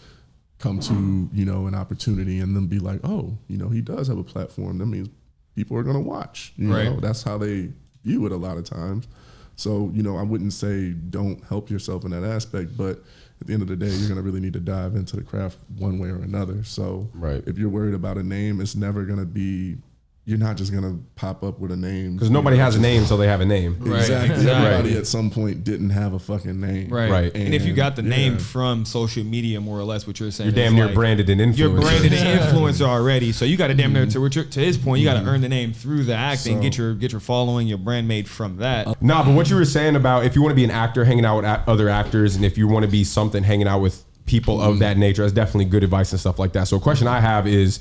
Speaker 3: come to, an opportunity and then be like, oh, he does have a platform. That means people are going to watch, that's how they view it a lot of times. So, I wouldn't say don't help yourself in that aspect, but at the end of the day, you're going to really need to dive into the craft one way or another. So if you're worried about a name, it's never going to be, you're not just going to pop up with a name.
Speaker 4: Because nobody has a name until they have a name.
Speaker 3: Exactly. Everybody at some point didn't have a fucking name.
Speaker 2: Right. And if you got the name from social media, more or less what you're saying,
Speaker 4: you're damn near branded an influencer.
Speaker 2: You're branded an influencer already. So you got to damn near, to his point, you got to earn the name through the acting, get your following, your brand made from that.
Speaker 4: Nah, but what you were saying about if you want to be an actor, hanging out with other actors, and if you want to be something, hanging out with people of that nature, that's definitely good advice and stuff like that. So a question I have is,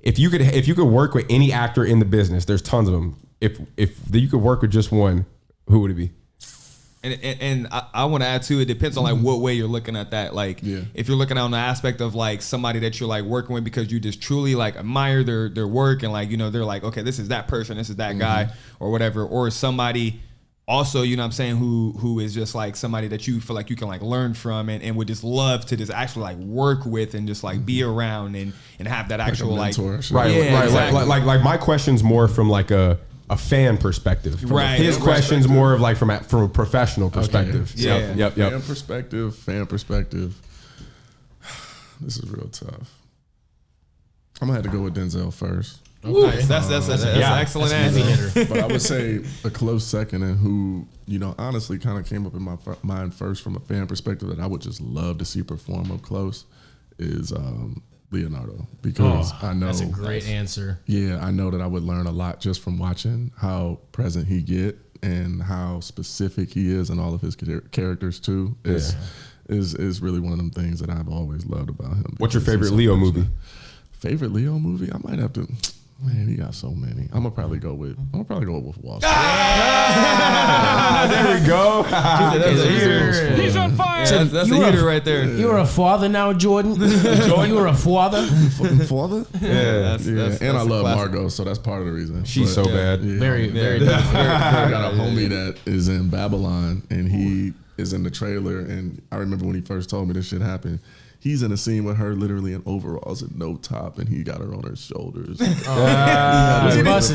Speaker 4: if you could work with any actor in the business, there's tons of them. If you could work with just one, who would it be?
Speaker 2: And I want to add too, it depends on like what way you're looking at that. Like if you're looking on the aspect of like somebody that you're like working with because you just truly like admire their work and like, they're like, okay, this is that person, this is that guy or whatever, or somebody also, what I'm saying, who is just like somebody that you feel like you can like learn from and would just love to just actually like work with and just like be around and have that actual like
Speaker 4: right. Exactly. Like my question's more from like a fan perspective. His question's more of like from a professional perspective.
Speaker 3: Okay. Yep. Fan perspective. This is real tough. I'm gonna have to go with Denzel first.
Speaker 2: Okay. That's an excellent answer.
Speaker 3: But I would say a close second, and who honestly kind of came up in my mind first from a fan perspective that I would just love to see perform up close is Leonardo, because I know
Speaker 5: that's a great answer.
Speaker 3: Yeah, I know that I would learn a lot just from watching how present he get and how specific he is in all of his characters too. Is really one of them things that I've always loved about him.
Speaker 4: What's your favorite Leo movie?
Speaker 3: Favorite Leo movie? I might have to Man, he got so many. I'm gonna probably go with Wall Street.
Speaker 4: There we go.
Speaker 2: He's on fire. Yeah, that's a heater right there.
Speaker 5: You're a father now, Jordan. Jordan, you're a father.
Speaker 3: Father?
Speaker 2: Yeah,
Speaker 3: and I love Margot, so that's part of the reason.
Speaker 4: She's so bad.
Speaker 3: Yeah,
Speaker 5: Very
Speaker 3: I got a homie that is in Babylon, and he is in the trailer. And I remember when he first told me this shit happened. He's in a scene with her literally in overalls and no top, and he got her on her shoulders. For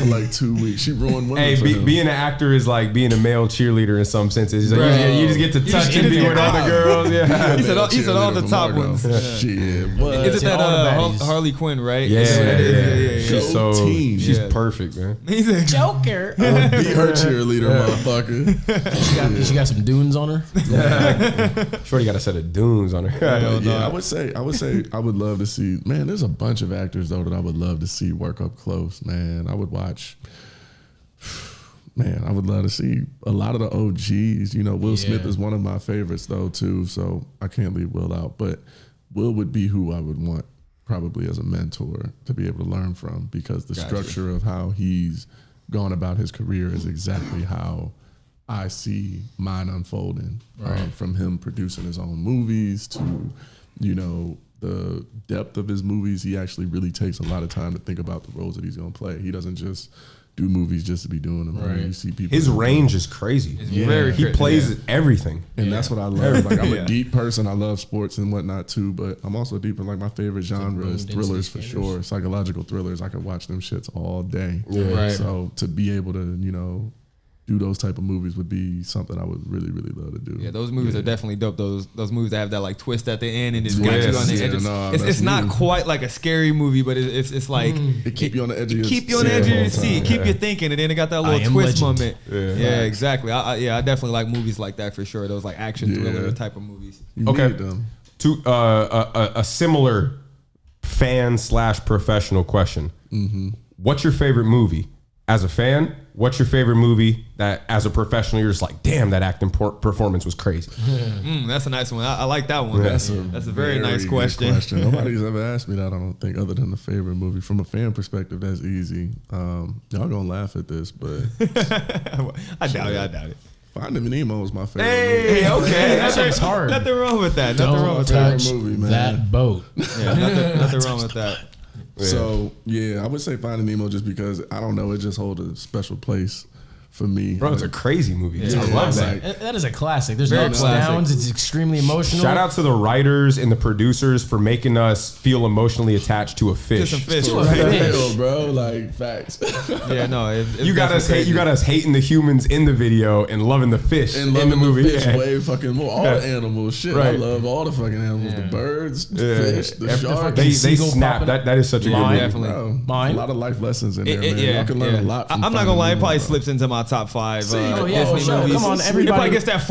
Speaker 3: like 2 weeks. She ruined women.
Speaker 4: Hey, being an actor is like being a male cheerleader in some senses. Like you just get to touch and be with other girls. Yeah,
Speaker 2: he said all the top ones.
Speaker 3: Yeah. Shit, what?
Speaker 2: Is it that Harley Quinn, right?
Speaker 4: Yeah.
Speaker 3: She's
Speaker 4: she's perfect, man.
Speaker 5: He's a Joker.
Speaker 3: Be her cheerleader, motherfucker.
Speaker 5: She got some dunes on her.
Speaker 4: Shorty got a set of dunes on her.
Speaker 3: I would say I would love to see, man, there's a bunch of actors though that I would love to see work up close, man. I would watch, man, I would love to see a lot of the OGs. You know, Will Smith is one of my favorites though too, so I can't leave Will out. But Will would be who I would want probably as a mentor to be able to learn from, because the structure of how he's gone about his career is exactly how I see mine unfolding. From him producing his own movies to, you know, the depth of his movies. He actually really takes a lot of time to think about the roles that he's going to play. He doesn't just do movies just to be doing them. Right? You see people.
Speaker 4: His range is crazy. He plays everything,
Speaker 3: and that's what I love. Like, I'm a deep person. I love sports and whatnot too, but I'm also deep in like my favorite genre is thrillers for sure. Psychological thrillers. I could watch them shits all day. So to be able to, you know, do those type of movies would be something I would really, really love to do.
Speaker 2: Yeah, those movies are definitely dope. Those movies that have that like twist at the end and it's got you on the edge. It's not quite like a scary movie, but it's like
Speaker 3: it keep you on the edge of your
Speaker 2: seat, keep you thinking, and then it got that little twist moment. Yeah, exactly. I definitely like movies like that for sure. Those like action thriller type of movies.
Speaker 4: To a similar fan/professional question. What's your favorite movie? As a fan, what's your favorite movie that as a professional you're just like, damn, that acting performance was crazy?
Speaker 2: That's a nice one. I like that one. That's a very nice question.
Speaker 3: Nobody's ever asked me that, I don't think, other than the favorite movie. From a fan perspective, that's easy. Y'all gonna laugh at this, but
Speaker 2: I doubt it.
Speaker 3: Finding Nemo is my favorite
Speaker 2: movie.
Speaker 5: Hey, okay. That's hard.
Speaker 2: Nothing wrong with that.
Speaker 5: Don't touch that boat.
Speaker 2: Yeah, nothing wrong with that.
Speaker 3: So I would say Finding Nemo just because I don't know, it just holds a special place for me.
Speaker 4: Bro, it's a crazy movie.
Speaker 5: I love that. That is a classic. There's no ups and downs. It's extremely emotional.
Speaker 4: Shout out to the writers and the producers for making us feel emotionally attached to a fish.
Speaker 2: To some fish,
Speaker 3: right? Bro, like facts.
Speaker 4: You got us hating the humans in the video and loving the fish and loving the movie.
Speaker 3: The fish way fucking more. All the animals, shit. Right. I love all the fucking animals. The birds, the fish, the shark.
Speaker 4: They snap. That is such a good movie.
Speaker 2: Definitely.
Speaker 3: A lot of life lessons in there, man. Y'all can learn a lot from
Speaker 2: I'm not gonna lie, it probably slips into my top 5 Disney movies.
Speaker 5: Come on, everybody.
Speaker 2: It probably gets that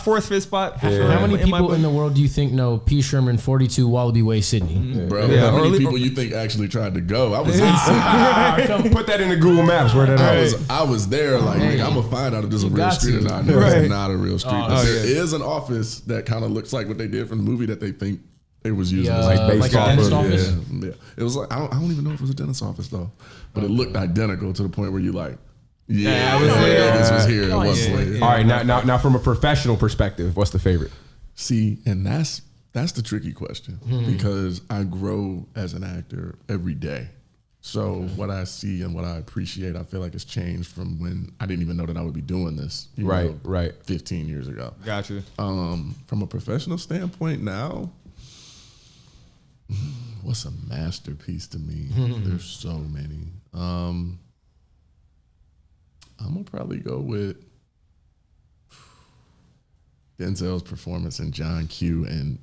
Speaker 2: fourth fifth spot.
Speaker 5: How many people in the world do you think know P. Sherman 42 Wallaby Way, Sydney?
Speaker 3: Bro, how many people you think actually tried to go? I was in Sydney.
Speaker 4: Come put that into Google Maps. Where that
Speaker 3: I was there. Like, I'm gonna find out if this is a real street or not. No, it's not a real street. But there is an office that kind of looks like what they did from the movie that they think it was using
Speaker 5: like a dentist office.
Speaker 3: Yeah. It was like I don't even know if it was a dentist office though, but it looked identical to the point where you like. This was here. It wasn't.
Speaker 4: All right, now from a professional perspective, what's the favorite?
Speaker 3: See, and that's the tricky question because I grow as an actor every day. So what I see and what I appreciate, I feel like it's changed from when I didn't even know that I would be doing this.
Speaker 4: Right.
Speaker 3: 15 years ago.
Speaker 2: Gotcha.
Speaker 3: From a professional standpoint now, what's a masterpiece to me? There's so many. I'm gonna probably go with Denzel's performance in John Q and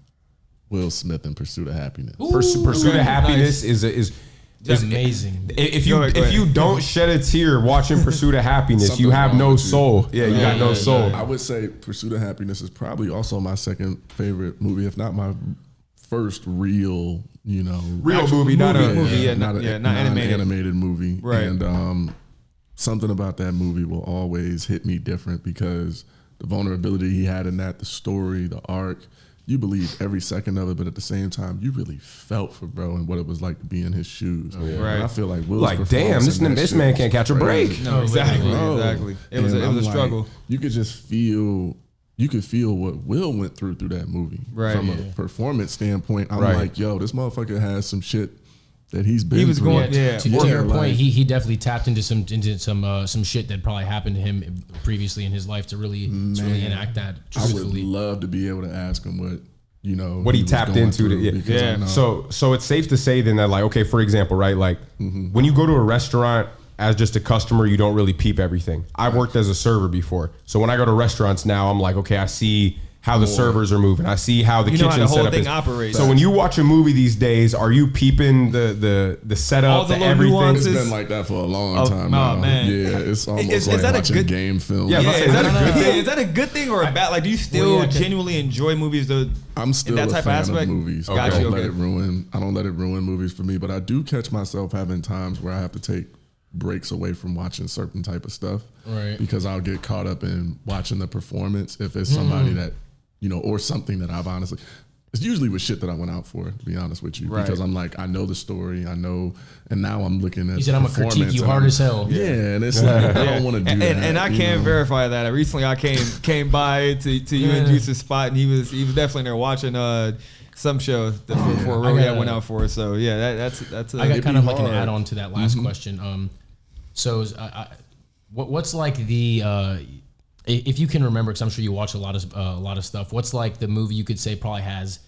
Speaker 3: Will Smith in Pursuit of Happiness.
Speaker 4: Pursuit of Happiness is
Speaker 5: amazing.
Speaker 4: If you don't shed a tear watching Pursuit of Happiness, you have no soul. You got no soul.
Speaker 3: I would say Pursuit of Happiness is probably also my second favorite movie, if not my first real
Speaker 2: movie, not an
Speaker 3: animated movie.
Speaker 2: Right.
Speaker 3: And something about that movie will always hit me different because the vulnerability he had in that, the story, the arc, you believed every second of it, but at the same time, you really felt for bro and what it was like to be in his shoes.
Speaker 2: Right.
Speaker 3: And I feel like Will's
Speaker 4: Like, damn, this man can't catch a break.
Speaker 2: No, exactly. It was a struggle.
Speaker 3: You could just feel. You could feel what Will went through that movie.
Speaker 2: Right.
Speaker 3: From a performance standpoint, I'm like, yo, this motherfucker has some shit that he's been.
Speaker 2: He was
Speaker 3: through.
Speaker 2: going.
Speaker 5: To your point, he definitely tapped into some shit that probably happened to him previously in his life to really enact that.
Speaker 3: I would
Speaker 5: Truthfully.
Speaker 3: love to be able to ask him
Speaker 4: what he
Speaker 3: was
Speaker 4: tapped
Speaker 3: going
Speaker 4: into.
Speaker 3: through,
Speaker 4: So it's safe to say then that, like, okay, for example, right, like when you go to a restaurant as just a customer, you don't really peep everything. I've worked as a server before, so when I go to restaurants now, I'm like, okay, I see how the servers are moving. I see how the kitchen setup is.
Speaker 2: Operates.
Speaker 4: So when you watch a movie these days, are you peeping the setup,
Speaker 2: All the little
Speaker 4: everything?
Speaker 2: nuances.
Speaker 3: It's been like that for a long time
Speaker 2: oh,
Speaker 3: now.
Speaker 2: man.
Speaker 3: Yeah, it's almost
Speaker 2: Is
Speaker 3: like
Speaker 2: that a
Speaker 3: watching
Speaker 2: good-
Speaker 3: game film.
Speaker 4: Yeah,
Speaker 2: Is that a good thing? Is that a good thing or a bad? Like, do you still genuinely enjoy movies?
Speaker 3: I'm still
Speaker 2: that
Speaker 3: a
Speaker 2: type of
Speaker 3: fan
Speaker 2: aspect?
Speaker 3: of movies.
Speaker 2: Okay.
Speaker 3: I don't
Speaker 2: Okay.
Speaker 3: let it ruin movies for me, but I do catch myself having times where I have to take breaks away from watching certain type of stuff,
Speaker 5: Right.
Speaker 3: because I'll get caught up in watching the performance if it's somebody that or something that I've honestly. It's usually with shit that I went out for, to be honest with you, because I'm like, I know the story, I know, and now I'm looking at.
Speaker 5: He said, "I'm gonna critique you hard as hell."
Speaker 3: Yeah, and it's like I don't want to do that.
Speaker 2: And I can't verify that. Recently, I came by to you and Juice's spot, and he was definitely there watching some show for where we went out for. So yeah, that's.
Speaker 5: I got kind of like an add on to that last question. So what's like the if you can remember, because I'm sure you watch a lot of stuff. What's like the movie you could say probably has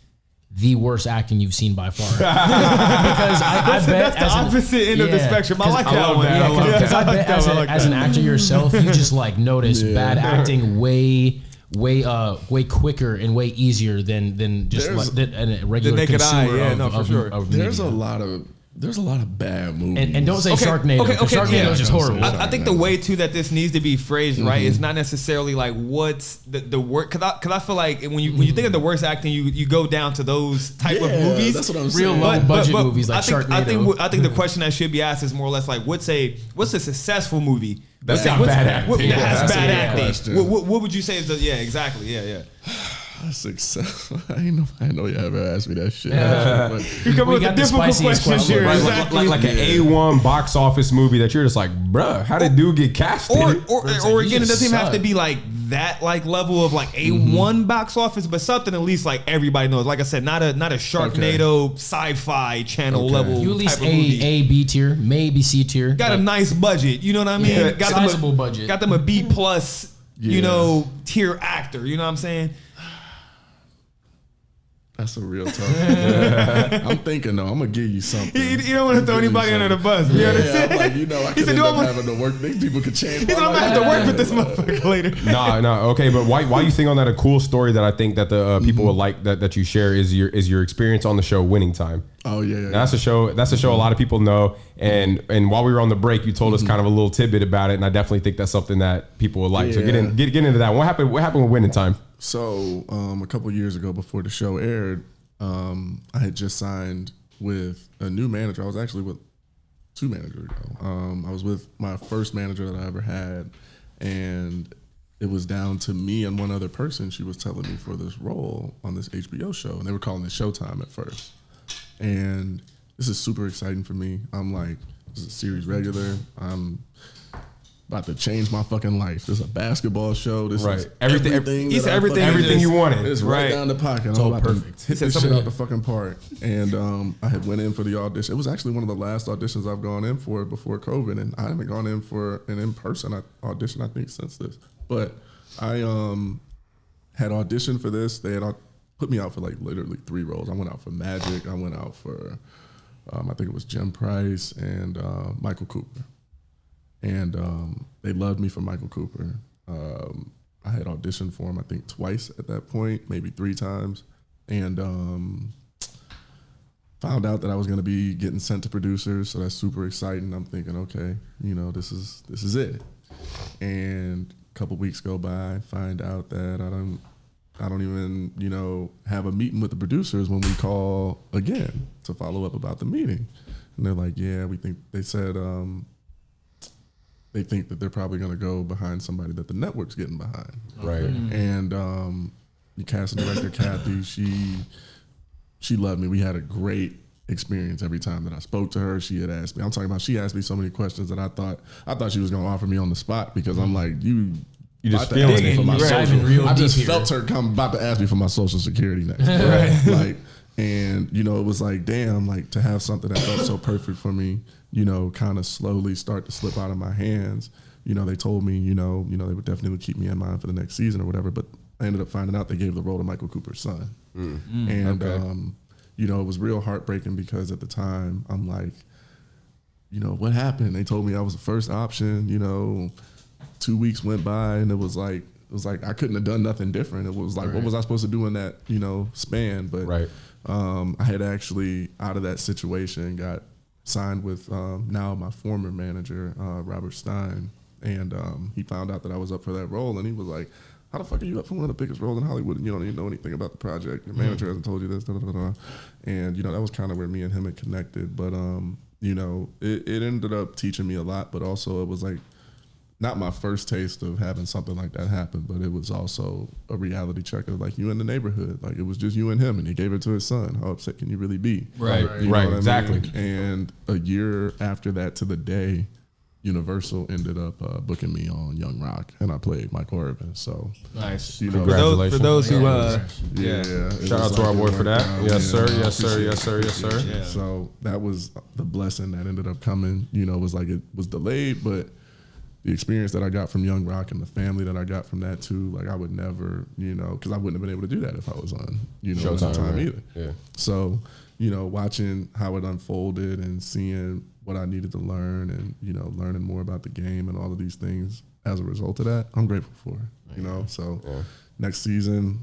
Speaker 5: the worst acting you've seen by far? Because I bet
Speaker 2: that's the opposite end of the spectrum. I like that one.
Speaker 5: Yeah, because I bet as an actor yourself, you just like notice bad acting way quicker and way easier than just like a regular
Speaker 2: the naked
Speaker 5: consumer
Speaker 2: eye.
Speaker 5: of,
Speaker 2: for sure.
Speaker 5: of
Speaker 3: There's
Speaker 5: media.
Speaker 3: there's a lot of bad movies.
Speaker 5: And don't say Sharknado. because Sharknado is just horrible.
Speaker 2: I think the way too that this needs to be phrased right is not necessarily like what's the worst, because I feel like when you think of the worst acting, you go down to those type of movies.
Speaker 3: That's what I'm
Speaker 5: Real
Speaker 3: saying.
Speaker 5: low budget movies like Sharknado.
Speaker 2: I think the question that should be asked is more or less like what's a successful movie
Speaker 4: That's not bad acting.
Speaker 2: That has bad acting.
Speaker 3: question.
Speaker 2: What would you say is exactly.
Speaker 3: Successful. I know you ever asked me that shit.
Speaker 2: You come with
Speaker 5: got
Speaker 2: the
Speaker 5: the
Speaker 2: difficult
Speaker 5: spiciest
Speaker 2: questions
Speaker 5: question.
Speaker 2: here.
Speaker 5: Right,
Speaker 2: Exactly.
Speaker 4: Like an A1 box office movie that you're just like, bruh, how did dude get casted?
Speaker 2: Or again, it doesn't even have to be like that like level of like A1 box office, but something at least like everybody knows. Like I said, not a Sharknado sci-fi channel level.
Speaker 5: You at least
Speaker 2: type of movie.
Speaker 5: A, B tier, maybe C tier.
Speaker 2: Got a nice budget, you know what I mean?
Speaker 5: Yeah,
Speaker 2: got
Speaker 5: sizable budget.
Speaker 2: Got them a B plus, tier actor. You know what I'm saying?
Speaker 3: That's a real tough. I'm thinking though, I'm gonna give you something.
Speaker 2: You don't want to throw anybody under the bus. You understand?
Speaker 3: I'm like, I could end up having to work. These people could change.
Speaker 2: He said, I'm gonna have to work with this motherfucker later.
Speaker 4: No, okay, but why you think on that? A cool story that I think that the people would like that you share is your experience on the show Winning Time.
Speaker 3: Oh yeah.
Speaker 4: That's a show. That's a show a lot of people know. And while we were on the break, you told us kind of a little tidbit about it, and I definitely think that's something that people would like. So get into that. What happened with Winning Time? So
Speaker 3: a couple years ago, before the show aired, I had just signed with a new manager. I was actually with 2 managers ago. I was with my first manager that I ever had, and it was down to me and one other person she was telling me for this role on this HBO show, and they were calling it Showtime at first. And this is super exciting for me. I'm like, this is a series regular. I'm about to change my fucking life. This is a basketball show. This is everything
Speaker 4: you wanted.
Speaker 3: It's right down the pocket.
Speaker 5: It's
Speaker 3: I'm
Speaker 5: all
Speaker 3: about
Speaker 5: perfect.
Speaker 3: to hit this shit out the fucking park. And I had went in for the audition. It was actually one of the last auditions I've gone in for before COVID, and I haven't gone in for an in-person audition, I think, since this. But I had auditioned for this. They had put me out for like literally 3 roles. I went out for Magic. I went out for, I think it was Jim Price and Michael Cooper. And they loved me for Michael Cooper. I had auditioned for him, I think, twice at that point, maybe 3 times. And found out that I was going to be getting sent to producers, so that's super exciting. I'm thinking, okay, this is it. And a couple weeks go by, find out that I don't even, have a meeting with the producers when we call again to follow up about the meeting. And they're like, yeah, they said they think that they're probably going to go behind somebody that the network's getting behind.
Speaker 4: Right.
Speaker 3: And, casting director Kathy, she loved me. We had a great experience every time that I spoke to her. She had asked me. I'm talking about she asked me so many questions that I thought she was gonna offer me on the spot because I'm like, you just feeling it for my social. I just felt her about to ask me for my social security next. Right. Like, and you know, it was like, damn, like to have something that felt so perfect for me, you know, kind of slowly start to slip out of my hands. You know, they told me, you know, they would definitely keep me in mind for the next season or whatever. But I ended up finding out they gave the role to Michael Cooper's son. And, you know, it was real heartbreaking because at the time I'm like, you know, what happened? They told me I was the first option, you know, 2 weeks went by and it was like I couldn't have done nothing different. It was like, what was I supposed to do in that, you know, span? But I had actually, out of that situation, got signed with now my former manager, Robert Stein. And he found out that I was up for that role and he was like, how the fuck are you up for one of the biggest roles in Hollywood and you don't even know anything about the project? Your manager hasn't told you this, da, da, da, da. And, you know, that was kind of where me and him had connected. But, you know, it ended up teaching me a lot, but also it was like not my first taste of having something like that happen, but it was also a reality check of like you in the neighborhood. Like it was just you and him and he gave it to his son. How upset can you really be?
Speaker 4: Right, exactly.
Speaker 3: I mean? And a year after that to the day, Universal ended up booking me on Young Rock, and I played Michael Irvin. So
Speaker 2: nice.
Speaker 3: You know,
Speaker 4: congratulations.
Speaker 2: For those who,
Speaker 4: shout out to our boy for that. Yes, sir. Yes, sir. Yes, sir. Yes, sir.
Speaker 3: Yeah. So that was the blessing that ended up coming. You know, it was like it was delayed, but the experience that I got from Young Rock and the family that I got from that too, like I would never, you know, because I wouldn't have been able to do that if I was on, you know, Showtime either. Yeah. So, you know, watching how it unfolded and seeing what I needed to learn and, you know, learning more about the game and all of these things as a result of that, I'm grateful for it, you know. So next season,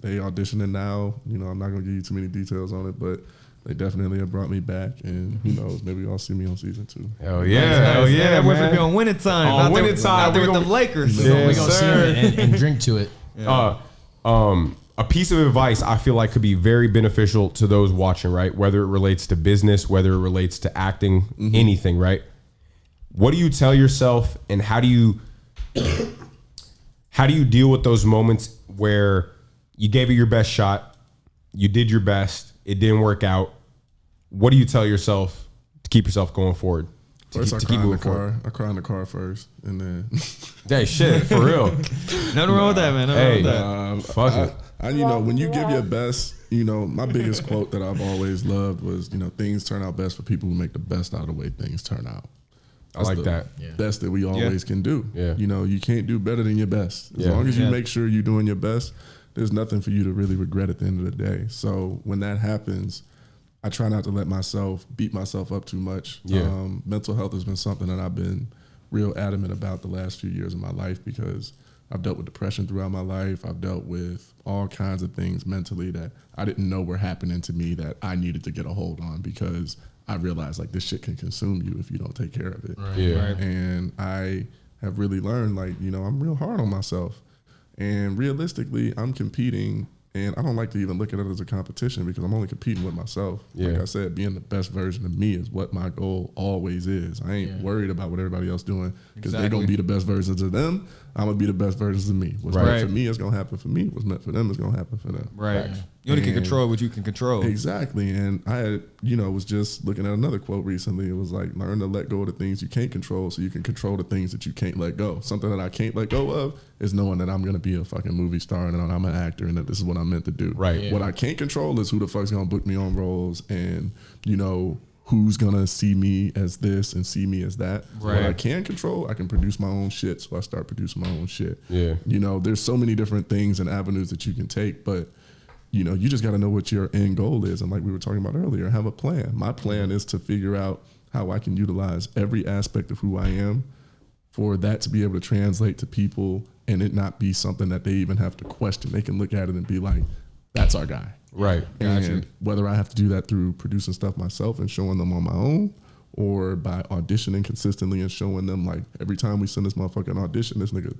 Speaker 3: they auditioning now. You know, I'm not going to give you too many details on it, but they definitely have brought me back, and who knows, maybe y'all see me on season 2.
Speaker 4: Hell yeah, hell yeah,
Speaker 2: that we're be on winning time.
Speaker 4: On winning time,
Speaker 2: out there with the Lakers.
Speaker 5: We're gonna see it and drink to it.
Speaker 4: Yeah. A piece of advice I feel like could be very beneficial to those watching, right? Whether it relates to business, whether it relates to acting, anything, right? What do you tell yourself, and how do you deal with those moments where you gave it your best shot, you did your best, it didn't work out? What do you tell yourself to keep yourself going forward?
Speaker 3: First, I cry in the car. I cry in the car first, and then.
Speaker 4: Hey, shit, for real.
Speaker 2: Nothing wrong with that, man. Nothing wrong with that.
Speaker 4: Fuck it.
Speaker 3: You know, when you give your best, you know, my biggest quote that I've always loved was, you know, things turn out best for people who make the best out of the way things turn out. That's
Speaker 4: I like that.
Speaker 3: Best that we always can do.
Speaker 4: Yeah.
Speaker 3: You know, you can't do better than your best. As long as you make sure you're doing your best, there's nothing for you to really regret at the end of the day. So when that happens, I try not to let myself beat myself up too much. Mental health has been something that I've been real adamant about the last few years of my life because I've dealt with depression throughout my life. I've dealt with all kinds of things mentally that I didn't know were happening to me that I needed to get a hold on because I realized like this shit can consume you if you don't take care of it.
Speaker 4: Right.
Speaker 3: And I have really learned like, you know, I'm real hard on myself. And realistically, I'm competing, and I don't like to even look at it as a competition because I'm only competing with myself. Like I said, being the best version of me is what my goal always is. I ain't worried about what everybody else doing because they're going to be the best versions of them. I'm going to be the best versions of me. What's meant for me is going to happen for me. What's meant for them is going to happen for them.
Speaker 2: Right. You only can control what you can control.
Speaker 3: Exactly. And I had, you know, was just looking at another quote recently. It was like, learn to let go of the things you can't control so you can control the things that you can't let go. Something that I can't let go of is knowing that I'm going to be a fucking movie star and that I'm an actor and that this is what I'm meant to do.
Speaker 4: Right. Yeah.
Speaker 3: What I can't control is who the fuck's going to book me on roles and, you know, who's going to see me as this and see me as that. Right. What I can control, I can produce my own shit, so I start producing my own shit.
Speaker 4: Yeah.
Speaker 3: You know, there's so many different things and avenues that you can take, but you know, you just got to know what your end goal is. And like we were talking about earlier, have a plan. My plan is to figure out how I can utilize every aspect of who I am for that to be able to translate to people and it not be something that they even have to question. They can look at it and be like, that's our guy.
Speaker 4: Right.
Speaker 3: And whether I have to do that through producing stuff myself and showing them on my own or by auditioning consistently and showing them like every time we send this motherfucking audition, this nigga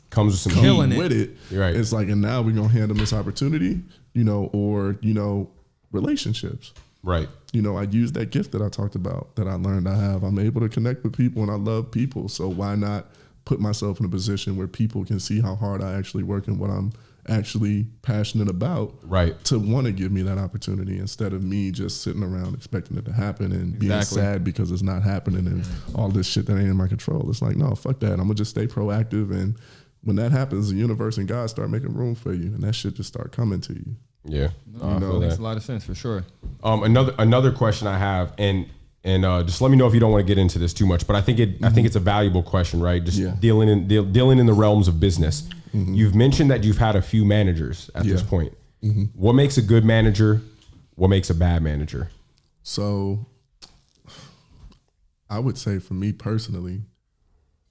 Speaker 4: comes with some
Speaker 3: killing with it.
Speaker 4: Right.
Speaker 3: It's like, and now we're going to hand them this opportunity, you know, or, you know, relationships.
Speaker 4: Right.
Speaker 3: You know, I use that gift that I talked about that I learned I have. I'm able to connect with people and I love people. So why not put myself in a position where people can see how hard I actually work and what I'm actually passionate about,
Speaker 4: right,
Speaker 3: to want to give me that opportunity instead of me just sitting around expecting it to happen and being sad because it's not happening and all this shit that ain't in my control. It's like, no, fuck that. I'm gonna just stay proactive, and when that happens, the universe and God start making room for you, and that shit just start coming to you.
Speaker 4: Yeah,
Speaker 2: makes a lot of sense for sure.
Speaker 4: Another question I have, and just let me know if you don't want to get into this too much, but I think it's a valuable question, right? Just dealing in the realms of business. You've mentioned that you've had a few managers at this point. What makes a good manager? What makes a bad manager?
Speaker 3: So, I would say for me personally,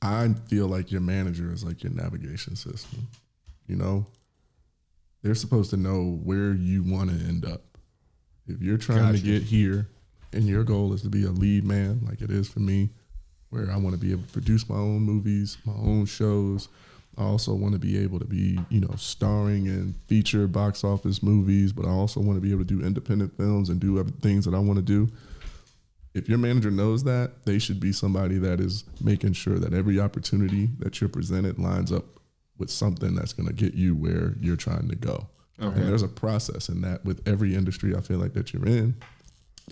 Speaker 3: I feel like your manager is like your navigation system. You know, they're supposed to know where you want to end up. If you're trying to get here and your goal is to be a lead man, like it is for me, where I want to be able to produce my own movies, my own shows. I also want to be able to be, starring in feature box office movies, but I also want to be able to do independent films and do other things that I want to do. If your manager knows that, they should be somebody that is making sure that every opportunity that you're presented lines up with something that's going to get you where you're trying to go. Okay. And there's a process in that with every industry I feel like that you're in.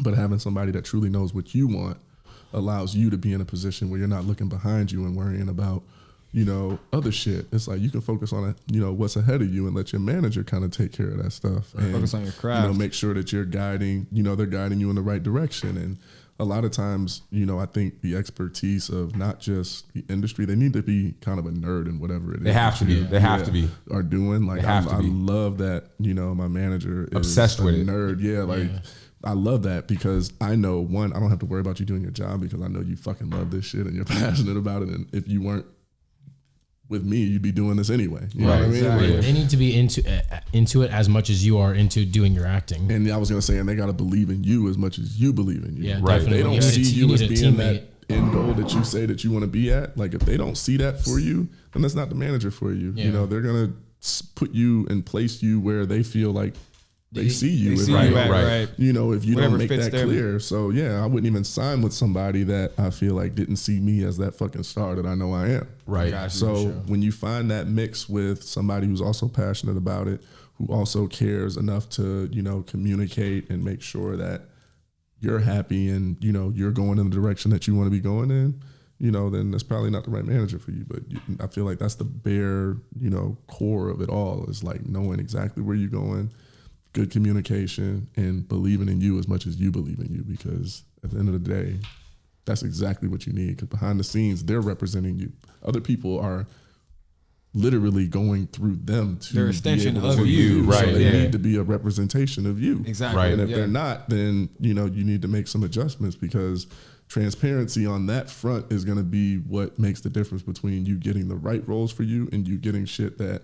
Speaker 3: But having somebody that truly knows what you want allows you to be in a position where you're not looking behind you and worrying about, other shit. It's like you can focus on what's ahead of you and let your manager kind of take care of that stuff. And,
Speaker 2: focus on your craft.
Speaker 3: Make sure that you're guiding, they're guiding you in the right direction. And a lot of times, I think the expertise of not just the industry, they need to be kind of a nerd in whatever it is.
Speaker 4: They have to be. They have to be.
Speaker 3: Are doing. Like, I love that, my manager is
Speaker 4: obsessed with it.
Speaker 3: Nerd. Yeah. Like, I love that because I know, one, I don't have to worry about you doing your job because I know you fucking love this shit and you're passionate about it. And if you weren't with me, you'd be doing this anyway. You know what I mean?
Speaker 5: Exactly. They need to be into it as much as you are into doing your acting.
Speaker 3: And I was gonna say, and they gotta believe in you as much as you believe in you.
Speaker 5: Yeah, right. Definitely.
Speaker 3: They don't see you as being that end goal that you say that you want to be at. Like if they don't see that for you, then that's not the manager for you.
Speaker 5: Yeah.
Speaker 3: They're gonna put you and place you where they feel like they see you.
Speaker 2: Right.
Speaker 3: If you
Speaker 2: Whatever
Speaker 3: don't make that
Speaker 2: them.
Speaker 3: clear. So I wouldn't even sign with somebody that I feel like didn't see me as that fucking star that I know I am.
Speaker 4: Right.
Speaker 5: Gotcha,
Speaker 3: So when you find that mix with somebody who's also passionate about it, who also cares enough to, communicate and make sure that you're happy and, you're going in the direction that you want to be going in, then that's probably not the right manager for you. But I feel like that's the bare, core of it all is like knowing exactly where you're going, good communication, and believing in you as much as you believe in you, because at the end of the day, that's exactly what you need. Because behind the scenes, they're representing you. Other people are literally going through them to
Speaker 2: they're extension
Speaker 3: be able
Speaker 2: of
Speaker 3: to
Speaker 2: you,
Speaker 3: right? So they
Speaker 2: Yeah.
Speaker 3: need to be a representation of you,
Speaker 2: Exactly.
Speaker 4: Right.
Speaker 3: And if they're not, then you need to make some adjustments, because transparency on that front is going to be what makes the difference between you getting the right roles for you and you getting shit that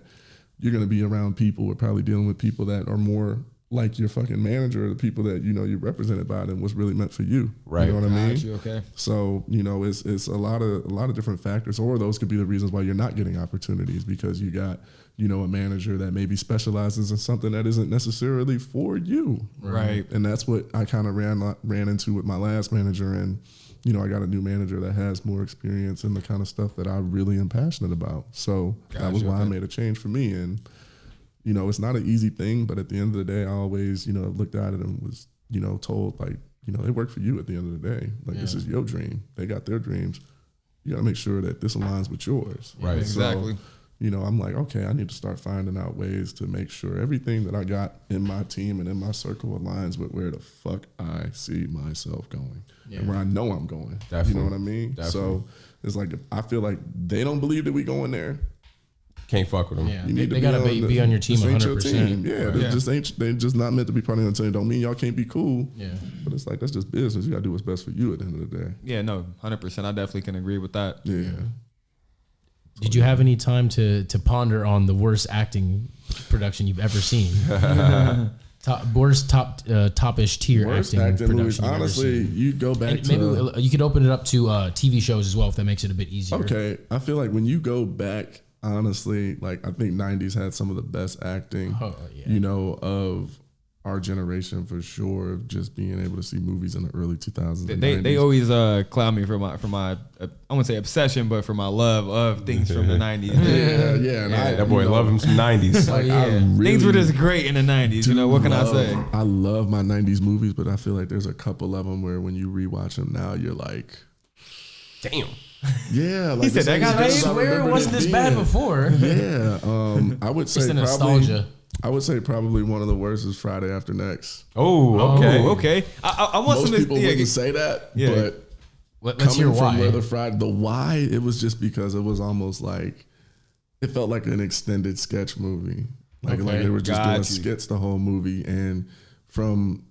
Speaker 3: you're going to be around people or probably dealing with people that are more like your fucking manager or the people that, you're represented by and what's really meant for you.
Speaker 4: Right.
Speaker 3: You know what I mean?
Speaker 2: You, okay.
Speaker 3: So, it's a lot of different factors, or those could be the reasons why you're not getting opportunities, because you got, a manager that maybe specializes in something that isn't necessarily for you.
Speaker 2: Right.
Speaker 3: And that's what I kind of ran into with my last manager. And, I got a new manager that has more experience in the kind of stuff that I really am passionate about. So that was why I made a change for me. And, it's not an easy thing, but at the end of the day, I always, looked at it and was, told like, they work for you at the end of the day. Like, this is your dream. They got their dreams. You got to make sure that this aligns with yours.
Speaker 4: Right.
Speaker 2: Exactly.
Speaker 3: So, I'm like, okay, I need to start finding out ways to make sure everything that I got in my team and in my circle aligns with where the fuck I see myself going and where I know I'm going.
Speaker 4: Definitely.
Speaker 3: You know what I mean?
Speaker 4: Definitely.
Speaker 3: So it's like, if I feel like they don't believe that we going there,
Speaker 4: can't fuck with them.
Speaker 5: Yeah,
Speaker 3: you need
Speaker 5: they gotta be on your team 100%.
Speaker 3: Yeah, they just not meant to be part of your team. Don't mean y'all can't be cool.
Speaker 5: Yeah,
Speaker 3: but it's like, that's just business. You gotta do what's best for you at the end of the day.
Speaker 2: Yeah, no, 100%. I definitely can agree with that.
Speaker 3: Yeah.
Speaker 5: Did you have any time to ponder on the worst acting production you've ever seen? Top-ish tier
Speaker 3: Worst
Speaker 5: acting
Speaker 3: movies.
Speaker 5: production.
Speaker 3: Honestly, you go back to
Speaker 5: maybe you could open it up to TV shows as well if that makes it a bit easier.
Speaker 3: Okay, I feel like when you go back, honestly, like I think '90s had some of the best acting, of our generation for sure of just being able to see movies in the early 2000s.
Speaker 2: They always clown me for my I wouldn't say obsession, but for my love of things from the 90s.
Speaker 3: That
Speaker 4: boy love him some 90s.
Speaker 3: Like, really,
Speaker 2: things were just great in the 90s. You know, what can I say?
Speaker 3: I love my 90s movies, but I feel like there's a couple of them where when you rewatch them now, you're like,
Speaker 4: damn.
Speaker 3: Yeah, like
Speaker 2: he said that guy.
Speaker 5: I swear it wasn't this bad before.
Speaker 3: Yeah, I would say
Speaker 5: it's the nostalgia.
Speaker 3: I would say probably one of the worst is Friday After Next.
Speaker 2: Oh, okay. I want
Speaker 3: Most
Speaker 2: some.
Speaker 3: people wouldn't say that, but
Speaker 5: let's hear why.
Speaker 3: The why, it was just because it was almost like it felt like an extended sketch movie. Like they were just doing skits the whole movie, and from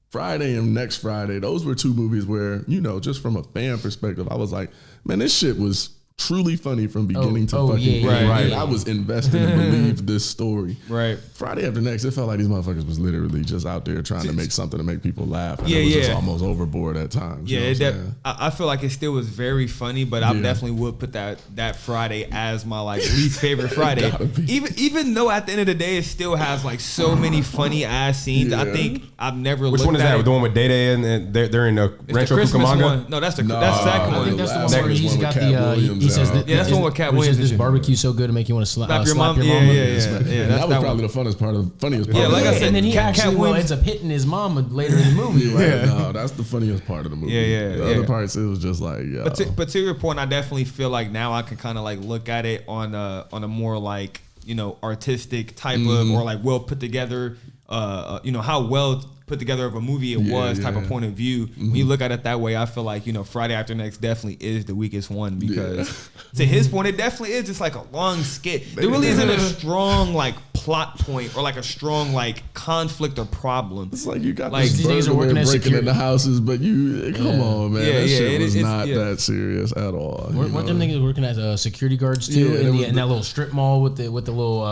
Speaker 3: Friday and Next Friday, those were two movies where, you know, just from a fan perspective, I was like, man, this shit was truly funny from beginning to fucking end. Right. I was invested and believed this story.
Speaker 2: Right.
Speaker 3: Friday After Next, it felt like these motherfuckers was literally just out there trying to make something to make people laugh. And it was just almost overboard at times.
Speaker 2: Yeah, I feel like it still was very funny, but I definitely would put that Friday as my like least favorite Friday. Even though at the end of the day it still has like so many funny ass scenes. Yeah. I think I've never.
Speaker 4: Which one is that? The one with Day Day and they're in the Rancho Cucamonga?
Speaker 2: No, that's the second one.
Speaker 5: I think that's the one where he's got the. He says that.
Speaker 2: Yeah, that's the one with Cat Williams.
Speaker 5: This barbecue so good to make you want to slap your mom.
Speaker 2: Yeah.
Speaker 3: That was probably the funniest part.
Speaker 2: Yeah, like I said,
Speaker 5: and then he actually ends up hitting his mom later in the movie. Right?
Speaker 3: No, that's the funniest part of the movie. The other parts, it was just like, yo.
Speaker 2: But to your point, I definitely feel like now I can kind of like look at it on a more like, you know, artistic type of, or like well put together, you know, how well put together of a movie it was type of point of view. When you look at it that way, I feel like, you know, Friday After Next definitely is the weakest one because to his point, it definitely is just like a long skit. There really isn't a strong like plot point or like a strong like conflict or problem.
Speaker 3: It's like you got
Speaker 2: like
Speaker 3: these
Speaker 5: niggas are working
Speaker 3: breaking into houses, but you come on, man. That shit was not that serious at all.
Speaker 5: Weren't them niggas working as security guards too in that little strip mall with the little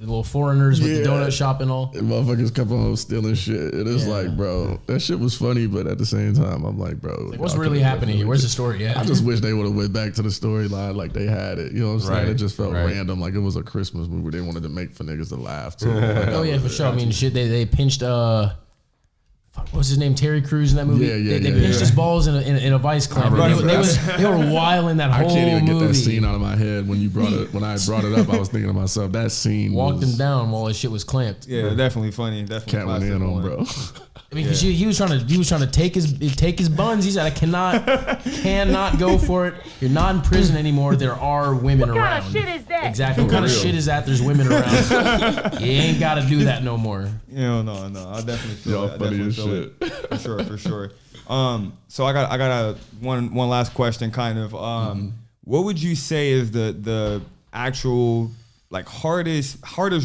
Speaker 5: the little foreigners with the donut shop and all.
Speaker 3: And motherfuckers come home stealing shit. It is like, bro, that shit was funny, but at the same time, I'm like, bro.
Speaker 5: Like, what's really happening here? Where's the story at?
Speaker 3: I just wish they would have went back to the storyline like they had it. You know what I'm saying? It just felt random. Like it was a Christmas movie. They wanted to make for niggas to laugh too. Like,
Speaker 5: oh, yeah, for sure. I mean, shit, they pinched, what was his name? Terry Crews in that movie. They pinched his balls in a vice clamp. They were wilding that whole movie. I can't even get that scene out of my head when you brought it. When I brought it up, I was thinking to myself, that scene walked him down while his shit was clamped.
Speaker 2: Yeah, definitely funny. Definitely
Speaker 3: Cat went in on, bro.
Speaker 5: I mean, he was trying to take his buns. He said, "I cannot go for it. You're not in prison anymore. There are women around." What kind of shit is that? Exactly. What kind of shit is that? There's women around. You ain't got to do that no more.
Speaker 2: No. I definitely feel that. Funny as shit. For sure. So I got one last question. Kind of. What would you say is the actual like hardest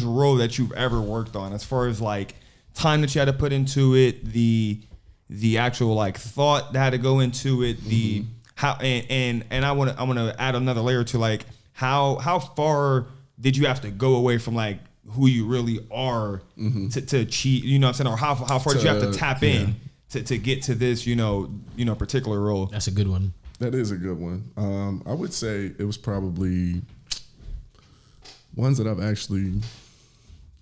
Speaker 2: role that you've ever worked on, as far as like time that you had to put into it, the actual like thought that had to go into it, the how and I want to add another layer to like how far did you have to go away from like who you really are to achieve, you know what I'm saying, or how far did you have to tap in to get to this, you know particular role?
Speaker 5: That's a good one.
Speaker 3: That is a good one. I would say it was probably ones that I've actually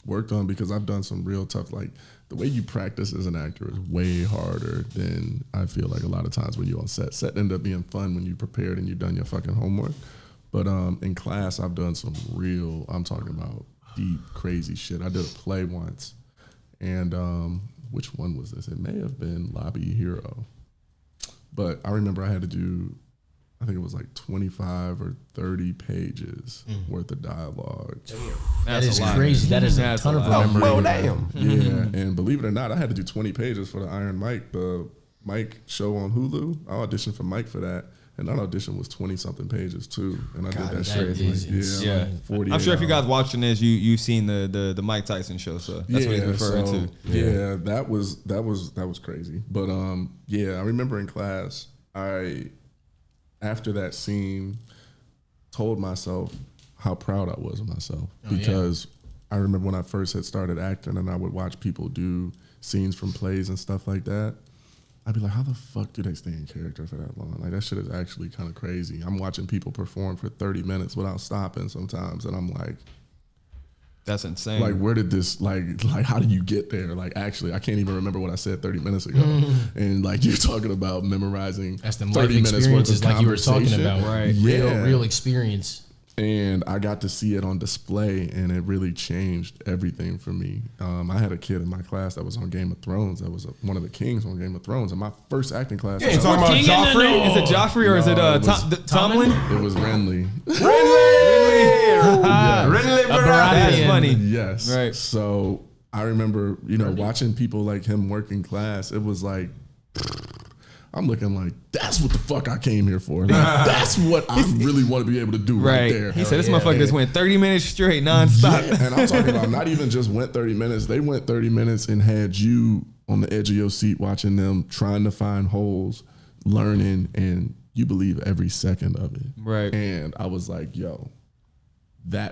Speaker 3: worked on, because I've done some real tough, like the way you practice as an actor is way harder than I feel like a lot of times when you're on set. Set ended up being fun when you prepared and you've done your fucking homework. But in class, I've done some real, I'm talking about deep, crazy shit. I did a play once, and which one was this? It may have been Lobby Hero. But I remember I had to do, I think it was like 25 or 30 pages worth of dialogue.
Speaker 5: That is crazy. That is a ton of memory.
Speaker 4: Oh, damn.
Speaker 3: Yeah, and believe it or not, I had to do 20 pages for the Iron Mike, the Mike show on Hulu. I auditioned for Mike for that, and that audition was 20-something pages too. And I did that shit in like 40
Speaker 2: I'm sure if you guys watching this, you've seen the Mike Tyson show, so that's what he's referring to.
Speaker 3: Yeah, that was crazy. But I remember in class, after that scene, told myself how proud I was of myself, because I remember when I first had started acting and I would watch people do scenes from plays and stuff like that. I'd be like, how the fuck do they stay in character for that long? Like, that shit is actually kind of crazy. I'm watching people perform for 30 minutes without stopping sometimes, and I'm like,
Speaker 2: That's insane.
Speaker 3: Like, where did this, like how did you get there? Like, actually, I can't even remember what I said 30 minutes ago. And like, you're talking about memorizing
Speaker 5: That's the
Speaker 3: 30
Speaker 5: life
Speaker 3: minutes worth
Speaker 5: experiences
Speaker 3: of
Speaker 5: like you were talking
Speaker 3: conversation.
Speaker 5: about.
Speaker 2: Right.
Speaker 3: Yeah.
Speaker 5: Real experience.
Speaker 3: And I got to see it on display, and it really changed everything for me. I had a kid in my class that was on Game of Thrones. That was one of the kings on Game of Thrones. And my first acting class.
Speaker 4: You ain't talking about Joffrey?
Speaker 2: Is it Joffrey or is it Tomlin?
Speaker 3: It was Renly.
Speaker 4: Renly,
Speaker 2: That's funny.
Speaker 3: Yes.
Speaker 2: Right.
Speaker 3: So I remember, watching people like him work in class. It was like, I'm looking like, that's what the fuck I came here for. Like, that's what I really want to be able to do right there.
Speaker 2: He said, this motherfucker just went 30 minutes straight, nonstop.
Speaker 3: Yeah, and I'm talking about not even just went 30 minutes. They went 30 minutes and had you on the edge of your seat watching them trying to find holes, learning, and you believe every second of it.
Speaker 2: Right.
Speaker 3: And I was like, yo, I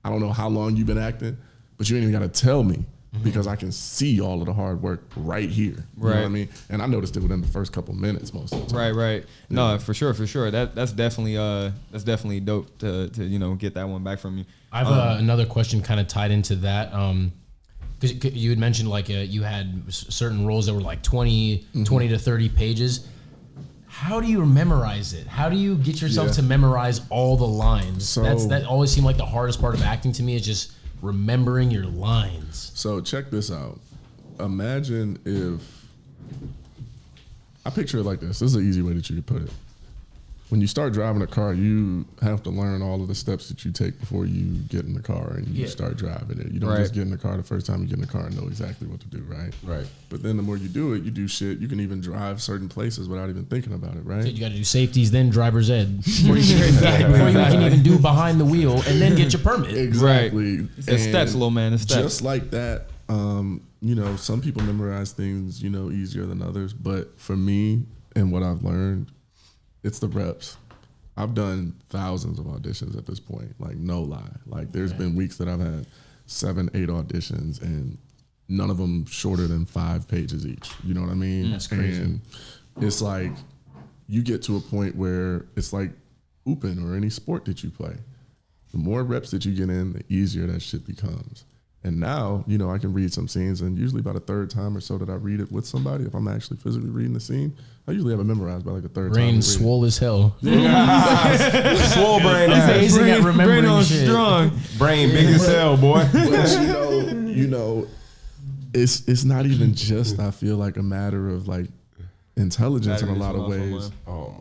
Speaker 3: don't know how long you've been acting, but you ain't even got to tell me. Because I can see all of the hard work right here. You know what I mean? And I noticed it within the first couple minutes most of the time.
Speaker 2: Right. No, for sure. That's definitely dope to get that one back from you.
Speaker 5: I have another question kind of tied into that. Because you had mentioned like you had certain roles that were like 20 to 30 pages. How do you memorize it? How do you get yourself to memorize all the lines?
Speaker 3: So,
Speaker 5: that always seemed like the hardest part of acting to me, is just remembering your lines.
Speaker 3: So check this out. Imagine if, I picture it like this. This is an easy way that you could put it. When you start driving a car, you have to learn all of the steps that you take before you get in the car and you start driving it. You don't just get in the car the first time you get in the car and know exactly what to do, right?
Speaker 4: Right.
Speaker 3: But then the more you do it, you do shit. You can even drive certain places without even thinking about it, right?
Speaker 5: You got to do safeties, then driver's ed. Before you can even do behind the wheel and then get your permit.
Speaker 3: Exactly.
Speaker 2: Right. It's steps, little man. It's steps.
Speaker 3: Just like that, some people memorize things, easier than others. But for me and what I've learned, it's the reps. I've done thousands of auditions at this point, like no lie. Like there's been weeks that I've had 7, 8 auditions and none of them shorter than 5 pages each. You know what I mean?
Speaker 5: That's crazy.
Speaker 3: And it's like you get to a point where it's like hooping or any sport that you play. The more reps that you get in, the easier that shit becomes. And now, I can read some scenes, and usually about a third time or so that I read it with somebody, if I'm actually physically reading the scene, I usually have it memorized by like a third time.
Speaker 5: Brain swole as hell.
Speaker 4: Swole brain.
Speaker 5: Amazing at remembering
Speaker 2: brain
Speaker 5: shit.
Speaker 2: strong.
Speaker 4: Brain big as hell, boy.
Speaker 3: But it's not even just, I feel like, a matter of like intelligence in a lot of ways.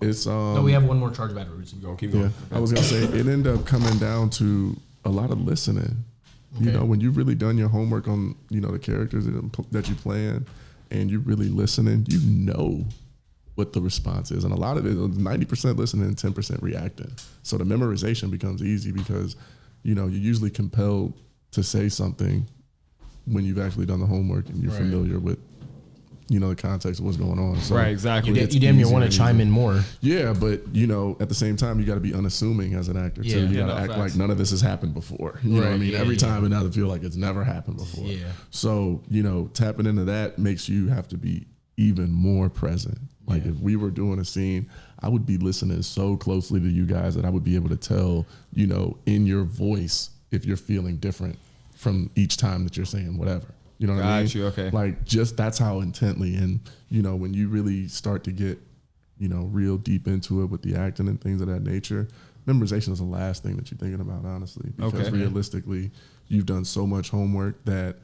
Speaker 3: It's
Speaker 5: No, we have one more charge battery.
Speaker 4: We're gonna keep going.
Speaker 3: Yeah, I was gonna say it ended up coming down to a lot of listening. Okay. When you've really done your homework on, the characters that you play in, and you're really listening, what the response is. And a lot of it, 90% listening and 10% reacting. So the memorization becomes easy because, you're usually compelled to say something when you've actually done the homework and you're familiar with, the context of what's going on. So
Speaker 2: right, exactly.
Speaker 5: You damn near want to chime in more.
Speaker 3: Yeah, but at the same time, you got to be unassuming as an actor too. You got to act like none of this has happened before. You know what I mean? Every time it doesn't feel like it's never happened before.
Speaker 5: Yeah.
Speaker 3: So tapping into that makes you have to be even more present. Like if we were doing a scene, I would be listening so closely to you guys that I would be able to tell, in your voice if you're feeling different from each time that you're saying whatever. You know what I mean?
Speaker 2: Got you, okay.
Speaker 3: Like just that's how intently, and when you really start to get, real deep into it with the acting and things of that nature, memorization is the last thing that you're thinking about, honestly. Because realistically, you've done so much homework that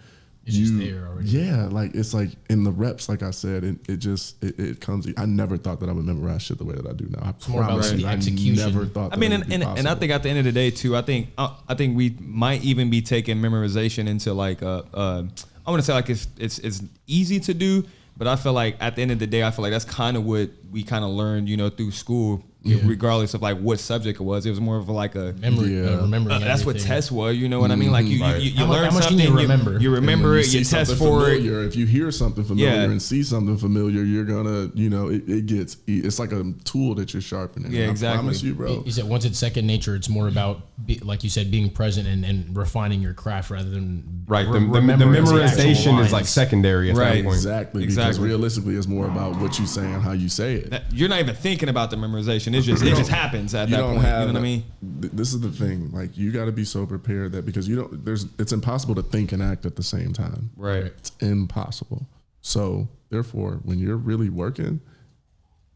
Speaker 5: it's just there already.
Speaker 3: Yeah, like it's like in the reps, like I said, it comes. I never thought that I would memorize shit the way that I do now.
Speaker 5: It's more about the execution.
Speaker 3: I never thought.
Speaker 2: I mean, and I think at the end of the day too, I think we might even be taking memorization into like I want to say like it's easy to do, but I feel like at the end of the day, I feel like that's kind of what we kind of learned, through school, regardless of like what subject it was. It was more of like a
Speaker 5: memory, remembering.
Speaker 2: That's what tests were. You know what I mean? Like you learn
Speaker 5: much
Speaker 2: something,
Speaker 5: can you remember?
Speaker 2: You remember it, you test for it.
Speaker 3: If you hear something familiar and see something familiar, you're gonna, it's like a tool that you're sharpening.
Speaker 2: Yeah, exactly.
Speaker 3: I promise you, bro.
Speaker 5: You said once it's second nature, it's more about like you said, being present and refining your craft rather than
Speaker 4: the memorization is like secondary at that point.
Speaker 3: Exactly. Because realistically, it's more about what you say and how you say it.
Speaker 2: You're not even thinking about the memorization. It just happens at that point. You know what I mean?
Speaker 3: This is the thing. Like, you got to be so prepared that because it's impossible to think and act at the same time.
Speaker 2: Right.
Speaker 3: It's impossible. So therefore, when you're really working,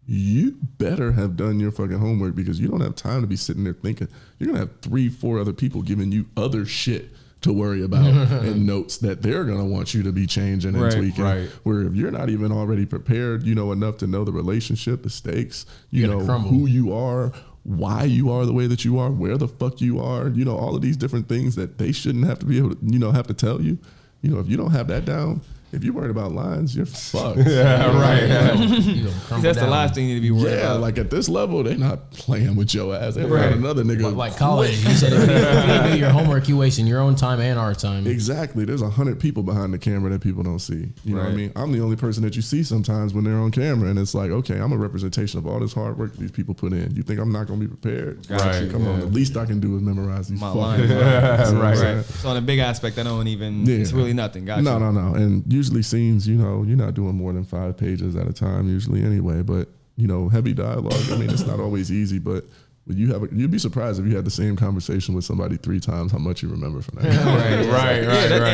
Speaker 3: you better have done your fucking homework, because you don't have time to be sitting there thinking. You're going to have 3-4 other people giving you other shit to worry about and notes that they're going to want you to be changing and tweaking. Right. Where if you're not even already prepared, enough to know the relationship, the stakes, who you are, why you are the way that you are, where the fuck you are, all of these different things that they shouldn't have to be able to, have to tell you. If you don't have that down, if you're worried about lines, you're fucked.
Speaker 2: That's the last thing you need to be worried about.
Speaker 3: Yeah, like at this level, they're not playing with your ass. They're another nigga.
Speaker 5: Like college, you said if you didn't do your homework, you wasting your own time and our time.
Speaker 3: Exactly. There's 100 people behind the camera that people don't see. You know what I mean? I'm the only person that you see sometimes when they're on camera, and it's like, okay, I'm a representation of all this hard work that these people put in. You think I'm not going to be prepared? Come on. The least I can do is memorize these fucking lines.
Speaker 2: Right. So on a big aspect, I don't even. It's really nothing. Gotcha.
Speaker 3: No. And usually scenes, you're not doing more than 5 pages at a time usually anyway, but heavy dialogue, it's not always easy, but you'd be surprised if you had the same conversation with somebody 3 times how much you remember from that.
Speaker 4: Right.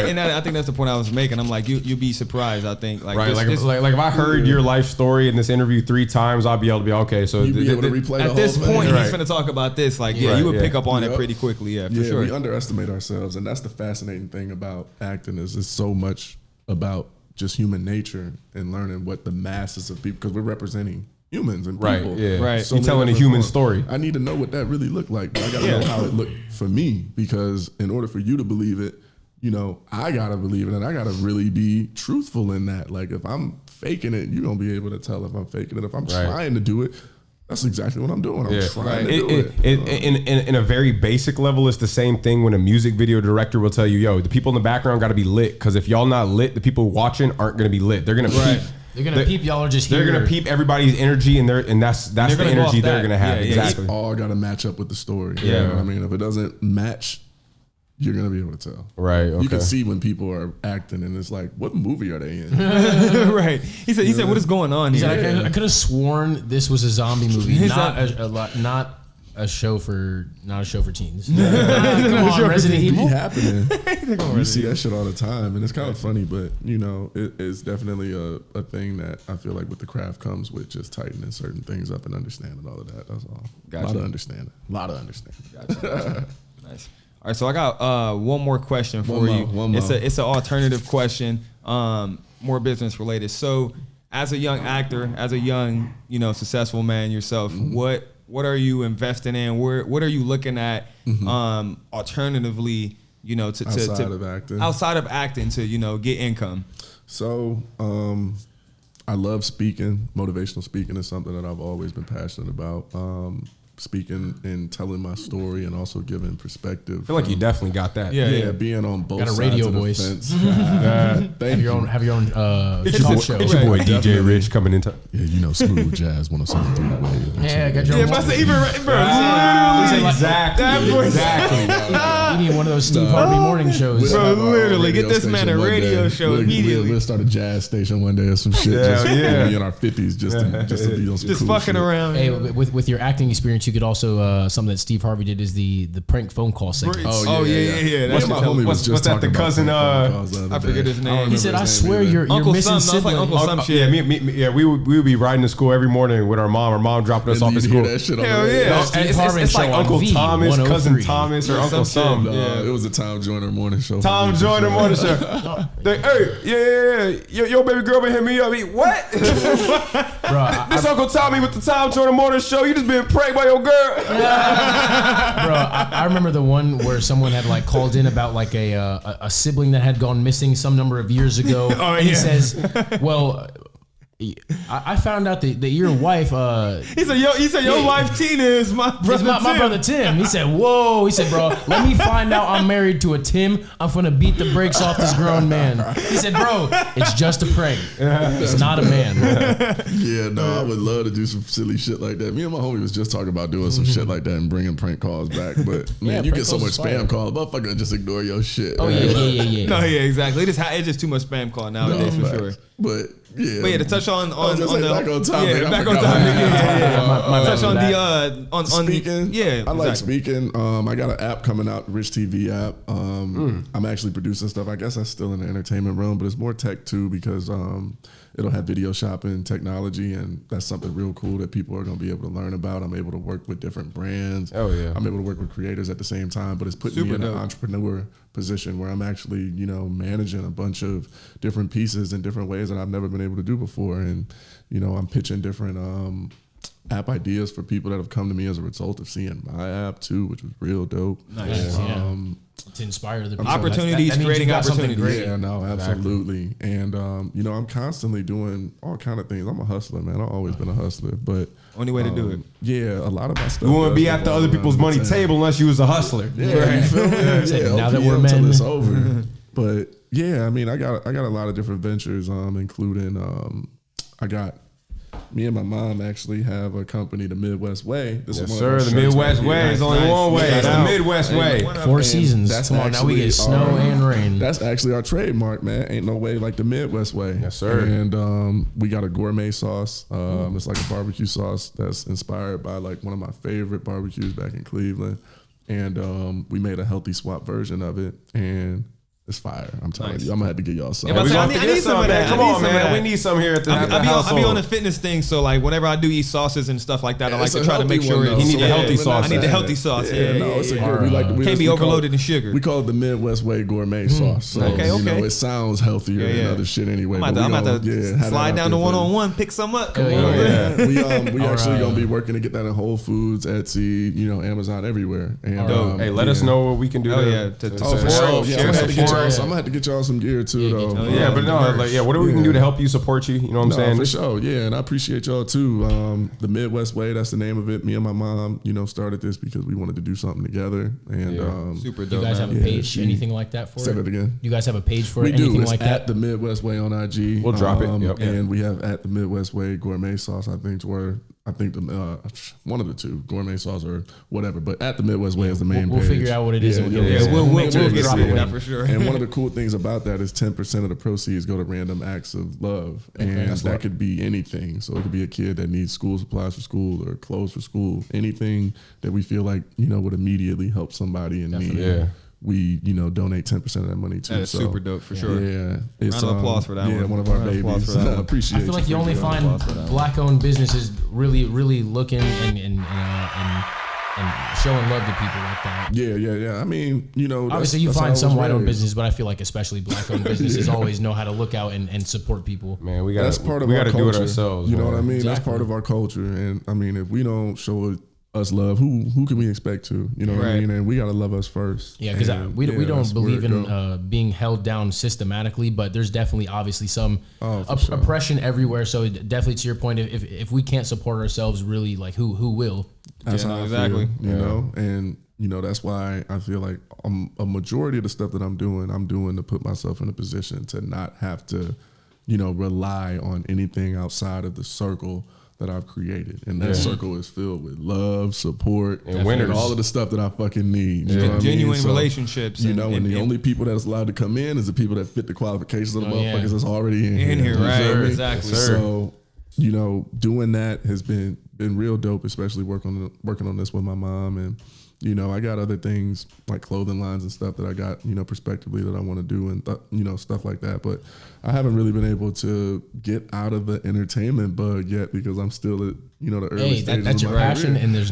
Speaker 2: And I think that's the point I was making. I'm like, you'd be surprised. I think like
Speaker 4: if I heard your life story in this interview 3 times, I'd be able to be okay. So
Speaker 3: you'd be able to replay
Speaker 2: at this point, he's going to talk about this. Like, you would pick up on it pretty quickly. Yeah, for sure.
Speaker 3: We underestimate ourselves, and that's the fascinating thing about acting is it's so much about just human nature and learning what the masses of people, because we're representing humans and people.
Speaker 4: So you're telling a human story.
Speaker 3: I need to know what that really looked like. But I got to know how it looked for me, because in order for you to believe it, I got to believe it, and I got to really be truthful in that. Like, if I'm faking it, you're going to be able to tell if I'm faking it. If I'm trying to do it, that's exactly what I'm doing. I'm trying to do it.
Speaker 4: In a very basic level, it's the same thing when a music video director will tell you, yo, the people in the background got to be lit, because if y'all not lit, the people watching aren't going to be lit. They're going to peep.
Speaker 5: They're gonna peep. Y'all are just here.
Speaker 4: They're gonna peep everybody's energy, and that's the energy they're gonna have. Exactly.
Speaker 3: It's all got to match up with the story. You know what I mean? If it doesn't match, you're gonna be able to tell.
Speaker 4: Right. Okay.
Speaker 3: You can see when people are acting, and it's like, what movie are they in?
Speaker 2: Right. He said, what is going on here?
Speaker 5: I could have sworn this was a zombie movie, not a show for teens.
Speaker 3: Come on, Resident Evil happening. You see that shit all the time, and it's kind of funny, but it's definitely a thing that I feel like with the craft comes with just tightening certain things up and understanding all of that. That's all. Gotcha. A lot of understanding.
Speaker 2: Gotcha. Nice. All right, so I got one more question for you. It's an alternative question, more business related. So, as a young actor, as a young successful man yourself, what are you investing in? What are you looking at alternatively, outside of acting to get income?
Speaker 3: So I love speaking. Motivational speaking is something that I've always been passionate about. Speaking and telling my story and also giving perspective.
Speaker 4: I feel like you definitely got that.
Speaker 3: Yeah, being on both sides
Speaker 5: radio
Speaker 3: of the
Speaker 5: voice.
Speaker 3: fence.
Speaker 5: Have your own talk show.
Speaker 4: It's your boy DJ Rich coming into.
Speaker 3: Yeah, Smooth Jazz 107.3 The Wave.
Speaker 5: Yeah, I got your own. Exactly. You need one of those Steve Harvey morning shows.
Speaker 2: Bro, literally, get this man a radio show immediately.
Speaker 3: We'll start a jazz station one day or some shit. Just in our 50s, just to be on some cool
Speaker 2: fucking
Speaker 3: shit.
Speaker 2: around.
Speaker 5: Hey, with your acting experience, you could also something that Steve Harvey did is the prank phone call segment.
Speaker 2: Oh yeah.
Speaker 3: One of my homies was just talking about
Speaker 4: cousin?
Speaker 2: I forget his name.
Speaker 5: He said, "I swear you're missing sibling."
Speaker 2: Uncle some shit.
Speaker 4: We would be riding to school every morning with our mom. Our mom dropping us off at school.
Speaker 2: Hell yeah!
Speaker 4: It's like Uncle Thomas, cousin Thomas, or Uncle Some.
Speaker 3: It was a Tom Joyner morning show.
Speaker 4: Tom Joyner morning show. Hey, yo, baby girl been hit me up. What? Bro, this Uncle Tommy with the Tom Joyner morning show. You just been pranked by your girl.
Speaker 5: Bro, I remember the one where someone had called in about a sibling that had gone missing some number of years ago. He says, well, I found out that your wife.
Speaker 2: He said your wife Tina is my brother.
Speaker 5: My brother Tim. He said, "Whoa." He said, "Bro, let me find out I'm married to a Tim. I'm gonna beat the brakes off this grown man." He said, "Bro, it's just a prank. It's not a man."
Speaker 3: Yeah, no, I would love to do some silly shit like that. Me and my homie was just talking about doing some shit like that and bringing prank calls back. But man, you get so much spam calls, motherfucker, just ignore your shit.
Speaker 5: Oh yeah.
Speaker 2: No, yeah, exactly. It's just too much spam call nowadays for sure.
Speaker 3: But
Speaker 2: to touch on
Speaker 3: back on topic.
Speaker 2: Yeah, back on topic. Yeah. Touch on the on
Speaker 3: speaking.
Speaker 2: Yeah,
Speaker 3: I like speaking. I got an app coming out, Rich TV app. I'm actually producing stuff. I guess that's still in the entertainment realm, but it's more tech too because it'll have video shopping technology, and that's something real cool that people are going to be able to learn about. I'm able to work with different brands.
Speaker 4: Oh yeah.
Speaker 3: I'm able to work with creators at the same time, but it's putting me in an entrepreneur position where I'm actually, managing a bunch of different pieces in different ways that I've never been able to do before. And, I'm pitching different app ideas for people that have come to me as a result of seeing my app too, which was real dope.
Speaker 5: Nice. To inspire the people.
Speaker 2: Opportunities, creating opportunities.
Speaker 3: Yeah, no, absolutely. And, I'm constantly doing all kind of things. I'm a hustler, man. I've always been a hustler, but
Speaker 2: only way to do it.
Speaker 3: Yeah, a lot of my stuff.
Speaker 4: You wouldn't be at the other people's money table unless you was a hustler.
Speaker 3: Yeah, you feel me? Yeah,
Speaker 5: now that we're men,
Speaker 3: till it's over. But yeah, I mean, I got a lot of different ventures, including me and my mom actually have a company, the Midwest Way.
Speaker 4: Yes, sir. The Midwest Way is only one way. It's the Midwest Way.
Speaker 5: 4 seasons. Come on, now we get snow and rain.
Speaker 3: That's actually our trademark, man. Ain't no way like the Midwest Way.
Speaker 4: Yes, sir.
Speaker 3: And we got a gourmet sauce. It's like a barbecue sauce that's inspired by like one of my favorite barbecues back in Cleveland. And we made a healthy swap version of it. And it's fire. I'm telling you. I'm gonna have to get y'all some.
Speaker 2: Yeah, I need some of that.
Speaker 4: Come on, man. We need some here at the household.
Speaker 2: I be on the fitness thing, so like whenever I do eat sauces and stuff like that, I like to try to make sure
Speaker 4: you need the healthy sauce.
Speaker 2: I need the healthy sauce.
Speaker 3: It's a good. We like
Speaker 2: can't be overloaded in sugar.
Speaker 3: We call it the Midwest Way gourmet sauce. So,
Speaker 2: okay.
Speaker 3: It sounds healthier than other shit anyway.
Speaker 2: I'm about to slide down to one-on-one, pick some up.
Speaker 3: We actually gonna be working to get that in Whole Foods, Etsy, Amazon, everywhere. And
Speaker 4: hey, let us know what we can do.
Speaker 3: For sure. I'm gonna have to get y'all some gear too, though.
Speaker 4: Whatever we can do to help you, support you. You know what I'm saying?
Speaker 3: For sure, yeah. And I appreciate y'all too. The Midwest Way, that's the name of it. Me and my mom, started this because we wanted to do something together. And
Speaker 2: super dope.
Speaker 5: Do you guys have a page, anything like that for it?
Speaker 3: Say that again.
Speaker 5: You guys have a page for
Speaker 3: we
Speaker 5: anything
Speaker 3: do. It's
Speaker 5: like
Speaker 3: at
Speaker 5: that?
Speaker 3: the Midwest Way on IG.
Speaker 4: We'll drop it.
Speaker 3: And we have at the Midwest Way gourmet sauce. I think one of the two, gourmet sauce or whatever. But at the Midwest Way is the main
Speaker 5: We'll
Speaker 3: page.
Speaker 5: figure out what it is.
Speaker 2: We'll drop it for sure.
Speaker 3: And one of the cool things about that is 10% of the proceeds go to random acts of love. And that could be anything. So it could be a kid that needs school supplies for school or clothes for school. Anything that we feel like, would immediately help somebody in need.
Speaker 4: Yeah.
Speaker 3: We, donate 10% of that money too.
Speaker 2: That is super dope for sure.
Speaker 3: Yeah.
Speaker 2: Round of applause for that one.
Speaker 3: Yeah, one of our babies. I appreciate it.
Speaker 5: I feel like you only find black-owned businesses really, really looking and showing love to people like that.
Speaker 3: Yeah. I mean,
Speaker 5: obviously you find some white-owned businesses, but I feel like especially black-owned businesses always know how to look out and support people.
Speaker 4: Man, we got
Speaker 3: that's part of our culture.
Speaker 4: Do it ourselves.
Speaker 3: You know what I mean?
Speaker 5: Exactly.
Speaker 3: That's part of our culture. And I mean, if we don't show us love, who can we expect to? You know what I mean? And we gotta love us first.
Speaker 5: Yeah, because we don't believe in being held down systematically, but there's definitely obviously some oppression everywhere. So definitely to your point, if we can't support ourselves, really, like who will?
Speaker 3: That's how exactly. I feel, and that's why I feel like a majority of the stuff that I'm doing to put myself in a position to not have to, rely on anything outside of the circle that I've created, and that circle is filled with love, support,
Speaker 4: and winners,
Speaker 3: all of the stuff that I fucking need.
Speaker 2: Genuine relationships,
Speaker 3: and the only people that's allowed to come in is the people that fit the qualifications of the motherfuckers that's already in here.
Speaker 2: Right? Exactly.
Speaker 3: So, doing that has been real dope, especially working on this with my mom. And I got other things like clothing lines and stuff that I got, prospectively that I want to do and, stuff like that. But I haven't really been able to get out of the entertainment bug yet because I'm still at, the early stages
Speaker 5: that's
Speaker 3: of
Speaker 5: your passion
Speaker 3: career.
Speaker 5: And there's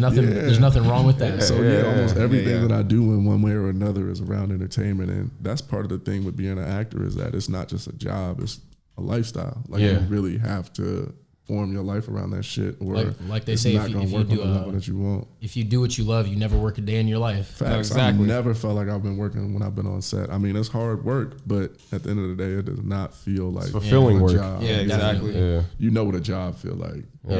Speaker 5: nothing wrong with that.
Speaker 3: So almost everything that I do in one way or another is around entertainment. And that's part of the thing with being an actor is that it's not just a job, it's a lifestyle. Like you really have to form your life around that shit, or
Speaker 5: like they
Speaker 3: it's
Speaker 5: say,
Speaker 3: not gonna work on the level that you want.
Speaker 5: If you do what you love, you never work a day in your life.
Speaker 3: Facts.
Speaker 2: Exactly.
Speaker 3: I've never felt like I've been working when I've been on set. I mean, it's hard work, but at the end of the day, it does not feel like
Speaker 4: fulfilling work.
Speaker 3: Job.
Speaker 2: Yeah, exactly.
Speaker 4: Yeah.
Speaker 3: You know what a job feel like.
Speaker 4: You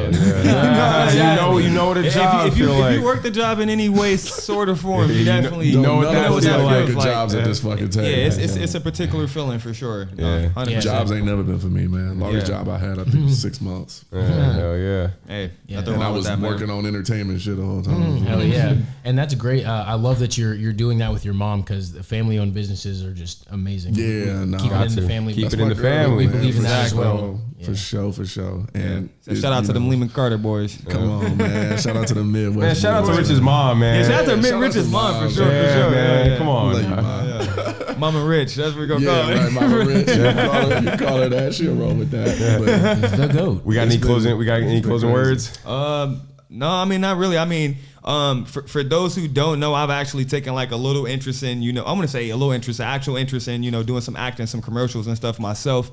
Speaker 4: know what a job
Speaker 2: if
Speaker 4: feel like.
Speaker 2: If you work the job in any way, sort of form, you definitely
Speaker 3: know
Speaker 2: what that
Speaker 3: feels
Speaker 2: feels
Speaker 3: like.
Speaker 2: like.
Speaker 3: Jobs at this fucking table.
Speaker 2: Yeah, it's a particular feeling for sure.
Speaker 4: Yeah.
Speaker 2: 100%.
Speaker 3: Jobs ain't never been for me, man. Longest job I had, I think, was 6 months.
Speaker 4: Hell yeah.
Speaker 2: Hey,
Speaker 5: Yeah.
Speaker 2: nothing
Speaker 3: And I
Speaker 2: wrong with
Speaker 3: was
Speaker 2: that, man.
Speaker 3: working on entertainment shit the whole time.
Speaker 5: Hell yeah, and that's great. I love that you're doing that with your mom, because the family-owned businesses are just amazing.
Speaker 3: Yeah, no.
Speaker 5: Keep it in the family.
Speaker 4: Keep
Speaker 3: That's
Speaker 4: it in
Speaker 3: my
Speaker 4: the
Speaker 3: girl,
Speaker 4: family.
Speaker 5: We believe in that as
Speaker 3: For
Speaker 5: well.
Speaker 3: sure.
Speaker 5: Yeah.
Speaker 3: For sure. And
Speaker 2: So shout out to them Lehman Carter boys.
Speaker 3: Come on, man. Shout out to the Midwest.
Speaker 4: Man, shout out to
Speaker 3: boys.
Speaker 4: Rich's mom, man.
Speaker 2: Yeah, shout out to
Speaker 3: shout out
Speaker 2: Rich's
Speaker 3: to
Speaker 2: mom
Speaker 3: mom,
Speaker 2: for sure,
Speaker 4: Yeah,
Speaker 2: for sure.
Speaker 4: man.
Speaker 2: Yeah,
Speaker 4: Come on.
Speaker 3: Love you, Mom.
Speaker 2: Mama Rich, that's what we're gonna
Speaker 3: Yeah,
Speaker 2: call it.
Speaker 3: right, Mama Rich. You call her that, she'll roll with that. But
Speaker 5: The goat.
Speaker 4: We got any closing words?
Speaker 2: No, I mean not really. I mean, for those who don't know, I've actually taken like a little interest in, I'm gonna say a little interest, actual interest in, doing some acting, some commercials and stuff myself.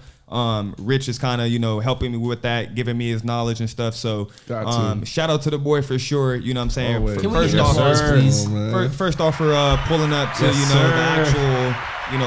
Speaker 2: Rich is kind of, helping me with that, giving me his knowledge and stuff. So, shout out to the boy for sure. You know what I'm saying?
Speaker 3: Always.
Speaker 5: Can we
Speaker 2: First
Speaker 5: get
Speaker 2: off,
Speaker 5: applause, please?
Speaker 2: first off for pulling up to, the actual,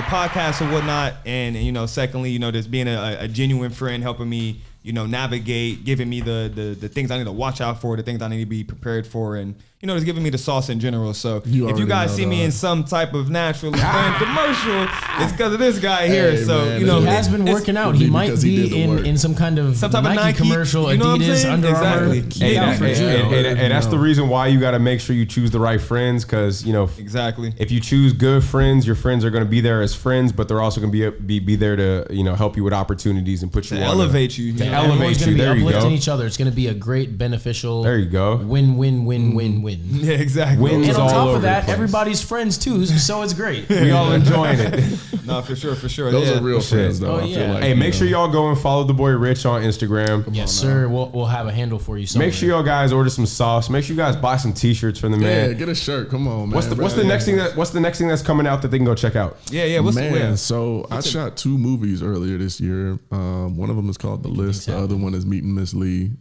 Speaker 2: podcast and whatnot. And, secondly, just being a genuine friend, helping me, navigate, giving me the things I need to watch out for, the things I need to be prepared for, and just giving me the sauce in general. So if you guys see me in some type of naturally planned commercial, it's because of this guy here.
Speaker 3: Hey,
Speaker 2: So
Speaker 3: man,
Speaker 5: He has been working out. He might be in some kind of Nike commercial,
Speaker 2: you know what I'm
Speaker 5: Adidas,
Speaker 2: saying?
Speaker 5: Under Armour.
Speaker 2: Exactly.
Speaker 4: Hey, that's the reason why you got to make sure you choose the right friends, because
Speaker 2: Exactly.
Speaker 4: if you choose good friends, your friends are going to be there as friends, but they're also going to be there to help you with opportunities and put you on
Speaker 2: elevate you.
Speaker 4: to
Speaker 5: Everyone's
Speaker 4: elevate
Speaker 5: gonna
Speaker 4: you.
Speaker 5: be
Speaker 4: There you
Speaker 5: uplifting
Speaker 4: go.
Speaker 5: each other. It's going to be a great beneficial.
Speaker 4: There you go.
Speaker 5: Win.
Speaker 2: Yeah, exactly.
Speaker 4: Wins
Speaker 5: And on
Speaker 4: all
Speaker 5: top
Speaker 4: over
Speaker 5: of
Speaker 4: the
Speaker 5: that,
Speaker 4: place.
Speaker 5: everybody's friends too, so it's great.
Speaker 4: We all enjoying it.
Speaker 2: No, for sure.
Speaker 3: those
Speaker 2: yeah.
Speaker 3: are real friends, though.
Speaker 5: Oh,
Speaker 3: I
Speaker 5: yeah.
Speaker 3: feel like,
Speaker 4: Hey, make sure y'all go and follow the boy Rich on Instagram.
Speaker 5: Yes, sir. We'll have a handle for you. Somewhere.
Speaker 4: Make sure y'all guys order some sauce. Make sure you guys buy some t-shirts from the
Speaker 3: Yeah,
Speaker 4: man.
Speaker 3: get a shirt. Come on, man.
Speaker 4: What's the next thing that's coming out that they can go check out?
Speaker 2: Yeah. What's
Speaker 3: Man, so I shot 2 movies earlier this year. One of them is called The List. The other one is Meet and Miss Lee.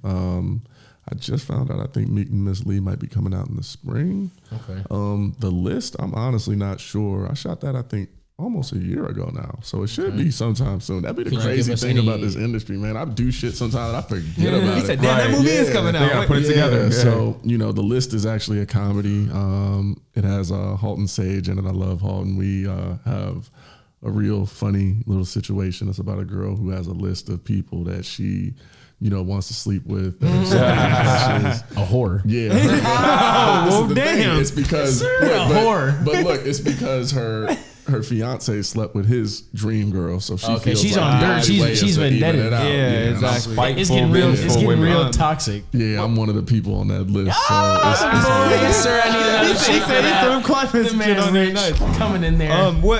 Speaker 3: I just found out I think Meet and Miss Lee might be coming out in the spring.
Speaker 5: Okay.
Speaker 3: The List, I'm honestly not sure. I shot that I think almost a year ago now, so it should be sometime soon. That'd be the
Speaker 5: Could you
Speaker 3: crazy
Speaker 5: give us
Speaker 3: thing
Speaker 5: any-
Speaker 3: about this industry, man. I do shit sometimes and I forget about
Speaker 2: He
Speaker 3: it.
Speaker 2: said, "Damn, that movie is coming
Speaker 4: They gotta
Speaker 2: out."
Speaker 4: put it together. Yeah.
Speaker 3: So, The List is actually a comedy. It has Halton Sage in it. I love Halton. We have a real funny little situation. It's about a girl who has a list of people that she, wants to sleep with.
Speaker 5: A whore.
Speaker 3: Yeah.
Speaker 2: Oh,
Speaker 3: This is the thing.
Speaker 2: damn.
Speaker 3: It's because
Speaker 5: a whore.
Speaker 3: But look, it's because her fiance slept with his dream girl, so she
Speaker 5: Okay,
Speaker 3: feels
Speaker 5: she's
Speaker 3: like
Speaker 5: on
Speaker 3: the
Speaker 5: dirt.
Speaker 3: only
Speaker 5: She's-
Speaker 3: way is
Speaker 5: she's
Speaker 3: to even
Speaker 5: vendetta.
Speaker 3: it out.
Speaker 2: Yeah,
Speaker 3: and
Speaker 2: exactly.
Speaker 3: I'm-
Speaker 5: It's getting real. It's
Speaker 4: vengeful
Speaker 5: getting
Speaker 4: women.
Speaker 5: real toxic.
Speaker 3: Yeah, I'm one of the people on that list. So
Speaker 5: Yes, sir. I need another shake for that. The man's rich, coming in there,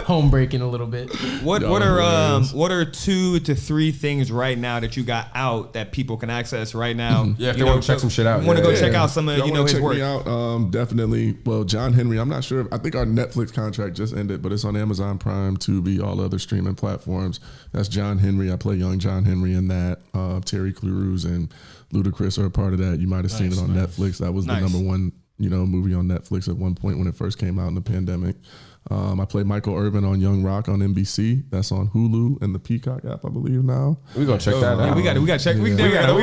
Speaker 5: home breaking a little bit.
Speaker 2: What are 2 to 3 things right now that you got out that people can access right now?
Speaker 4: Yeah, if they want to check some shit out.
Speaker 2: Want to
Speaker 4: Yeah.
Speaker 2: go check out some of
Speaker 3: Y'all wanna
Speaker 2: his
Speaker 3: check
Speaker 2: work.
Speaker 3: me out? Definitely. Well, John Henry. I'm not sure. I think our Netflix contract just ended, but it's on Amazon Prime, Tubi, all other streaming platforms. That's John Henry. I play young John Henry in that. Terry Crews and Ludacris are a part of that. You might have seen it on Netflix. That was the number 1, movie on Netflix at one point when it first came out in the pandemic. I play Michael Irvin on Young Rock on NBC. That's on Hulu and the Peacock app, I believe now.
Speaker 4: We gonna check that out.
Speaker 2: Yeah, we got to check. We gotta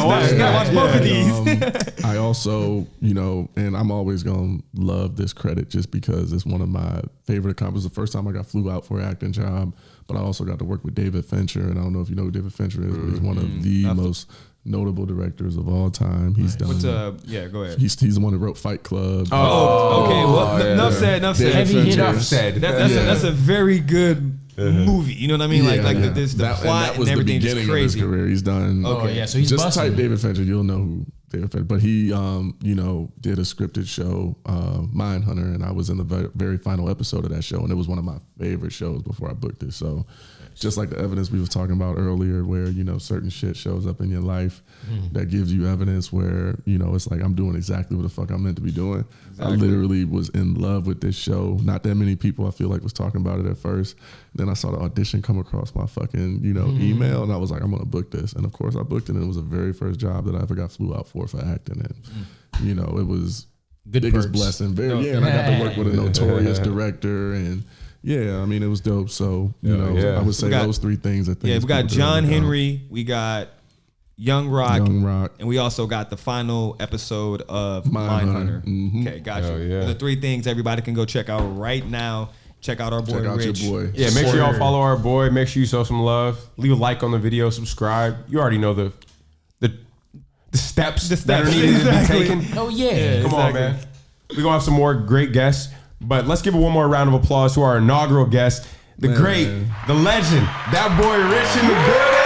Speaker 2: watch
Speaker 3: Yeah.
Speaker 2: both of these.
Speaker 3: I also, and I'm always going to love this credit just because it's one of my favorite accomplishments. The first time I got flew out for an acting job, but I also got to work with David Fincher. And I don't know if you know who David Fincher is, but he's one of the most notable directors of all time. He's done.
Speaker 2: Go ahead.
Speaker 3: He's the one that wrote Fight Club.
Speaker 2: Okay. Well, enough said.
Speaker 5: Heavy hitter.
Speaker 4: Enough said.
Speaker 2: That's a very good movie. You know what I mean? The
Speaker 3: that
Speaker 2: plot
Speaker 3: was
Speaker 2: and everything
Speaker 3: the
Speaker 2: is
Speaker 3: beginning
Speaker 2: crazy.
Speaker 3: of his career. He's done.
Speaker 5: Oh yeah, so he's
Speaker 3: just
Speaker 5: busting.
Speaker 3: type David Fincher, you'll know who But he, you know, did a scripted show, Mindhunter, and I was in the very final episode of that show, and it was one of my favorite shows before I booked it. So, just like the evidence we was talking about earlier, where you know certain shit shows up in your life that gives you evidence where you know it's like I'm doing exactly what the fuck I'm meant to be doing. Exactly. I literally was in love with this show. Not that many people I feel like was talking about it at first. Then I saw the audition come across my fucking email, and I was like, I'm gonna book this. And of course I booked it, and it was the very first job that I ever got flew out for acting. And you know it was
Speaker 5: good
Speaker 3: biggest
Speaker 5: perks.
Speaker 3: blessing. And I got to work with a notorious director and. Yeah, I mean, it was dope. So, you know, I would say those three things. I think.
Speaker 2: Yeah, we got John Henry, we got Young Rock, and we also got the final episode of Mindhunter. Mm-hmm. Okay, gotcha. The three things everybody can go check out right now. Check out our boy Rich.
Speaker 3: Your boy.
Speaker 4: Yeah, make sure y'all follow our boy. Make sure you show some love. Leave a like on the video. Subscribe. You already know the steps that are needed to be taken.
Speaker 5: Oh, yeah.
Speaker 4: Come on, man. We're going to have some more great guests. But let's give it one more round of applause to our inaugural guest, the great, the legend, that boy Rich in the building.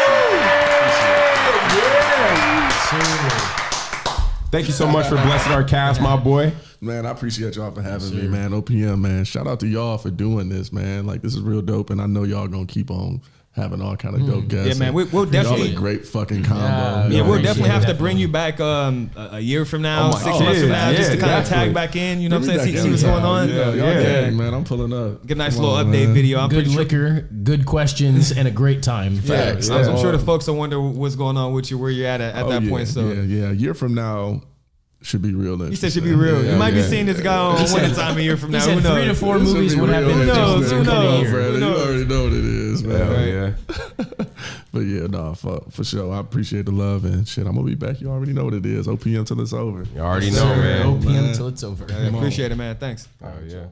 Speaker 4: Yeah. Thank you so much for blessing our cast, my boy.
Speaker 3: Man, I appreciate y'all for having me, man. OPM, man. Shout out to y'all for doing this, man. Like, this is real dope, and I know y'all gonna keep on having all kind of dope guests.
Speaker 2: Yeah, man, we'll definitely
Speaker 3: y'all a great fucking combo.
Speaker 2: Yeah, we'll definitely have to bring you back a year from now, 6 months from now, just to kind of tag back in. You know what I'm saying? See what's going on.
Speaker 3: Yeah, man, I'm pulling up.
Speaker 2: Get a nice little update video. I'm
Speaker 5: good liquor, good questions, and a great time.
Speaker 2: Facts. I'm sure the folks will wonder what's going on with you, where you're at that point. So
Speaker 3: yeah, a year from now. Should be real.
Speaker 2: He said should be real. You might be seeing this guy on one time a year from now.
Speaker 5: He said 3 to 4 movies would have been.
Speaker 3: Who knows?
Speaker 2: Who knows?
Speaker 3: You already know what it is, man.
Speaker 4: Yeah.
Speaker 3: But yeah, no, for sure. I appreciate the love and shit. I'm gonna be back. You already know what it is. OPM till it's over.
Speaker 4: You already know, man.
Speaker 5: OPM till it's over.
Speaker 2: I appreciate it, man. Thanks.
Speaker 4: Oh yeah.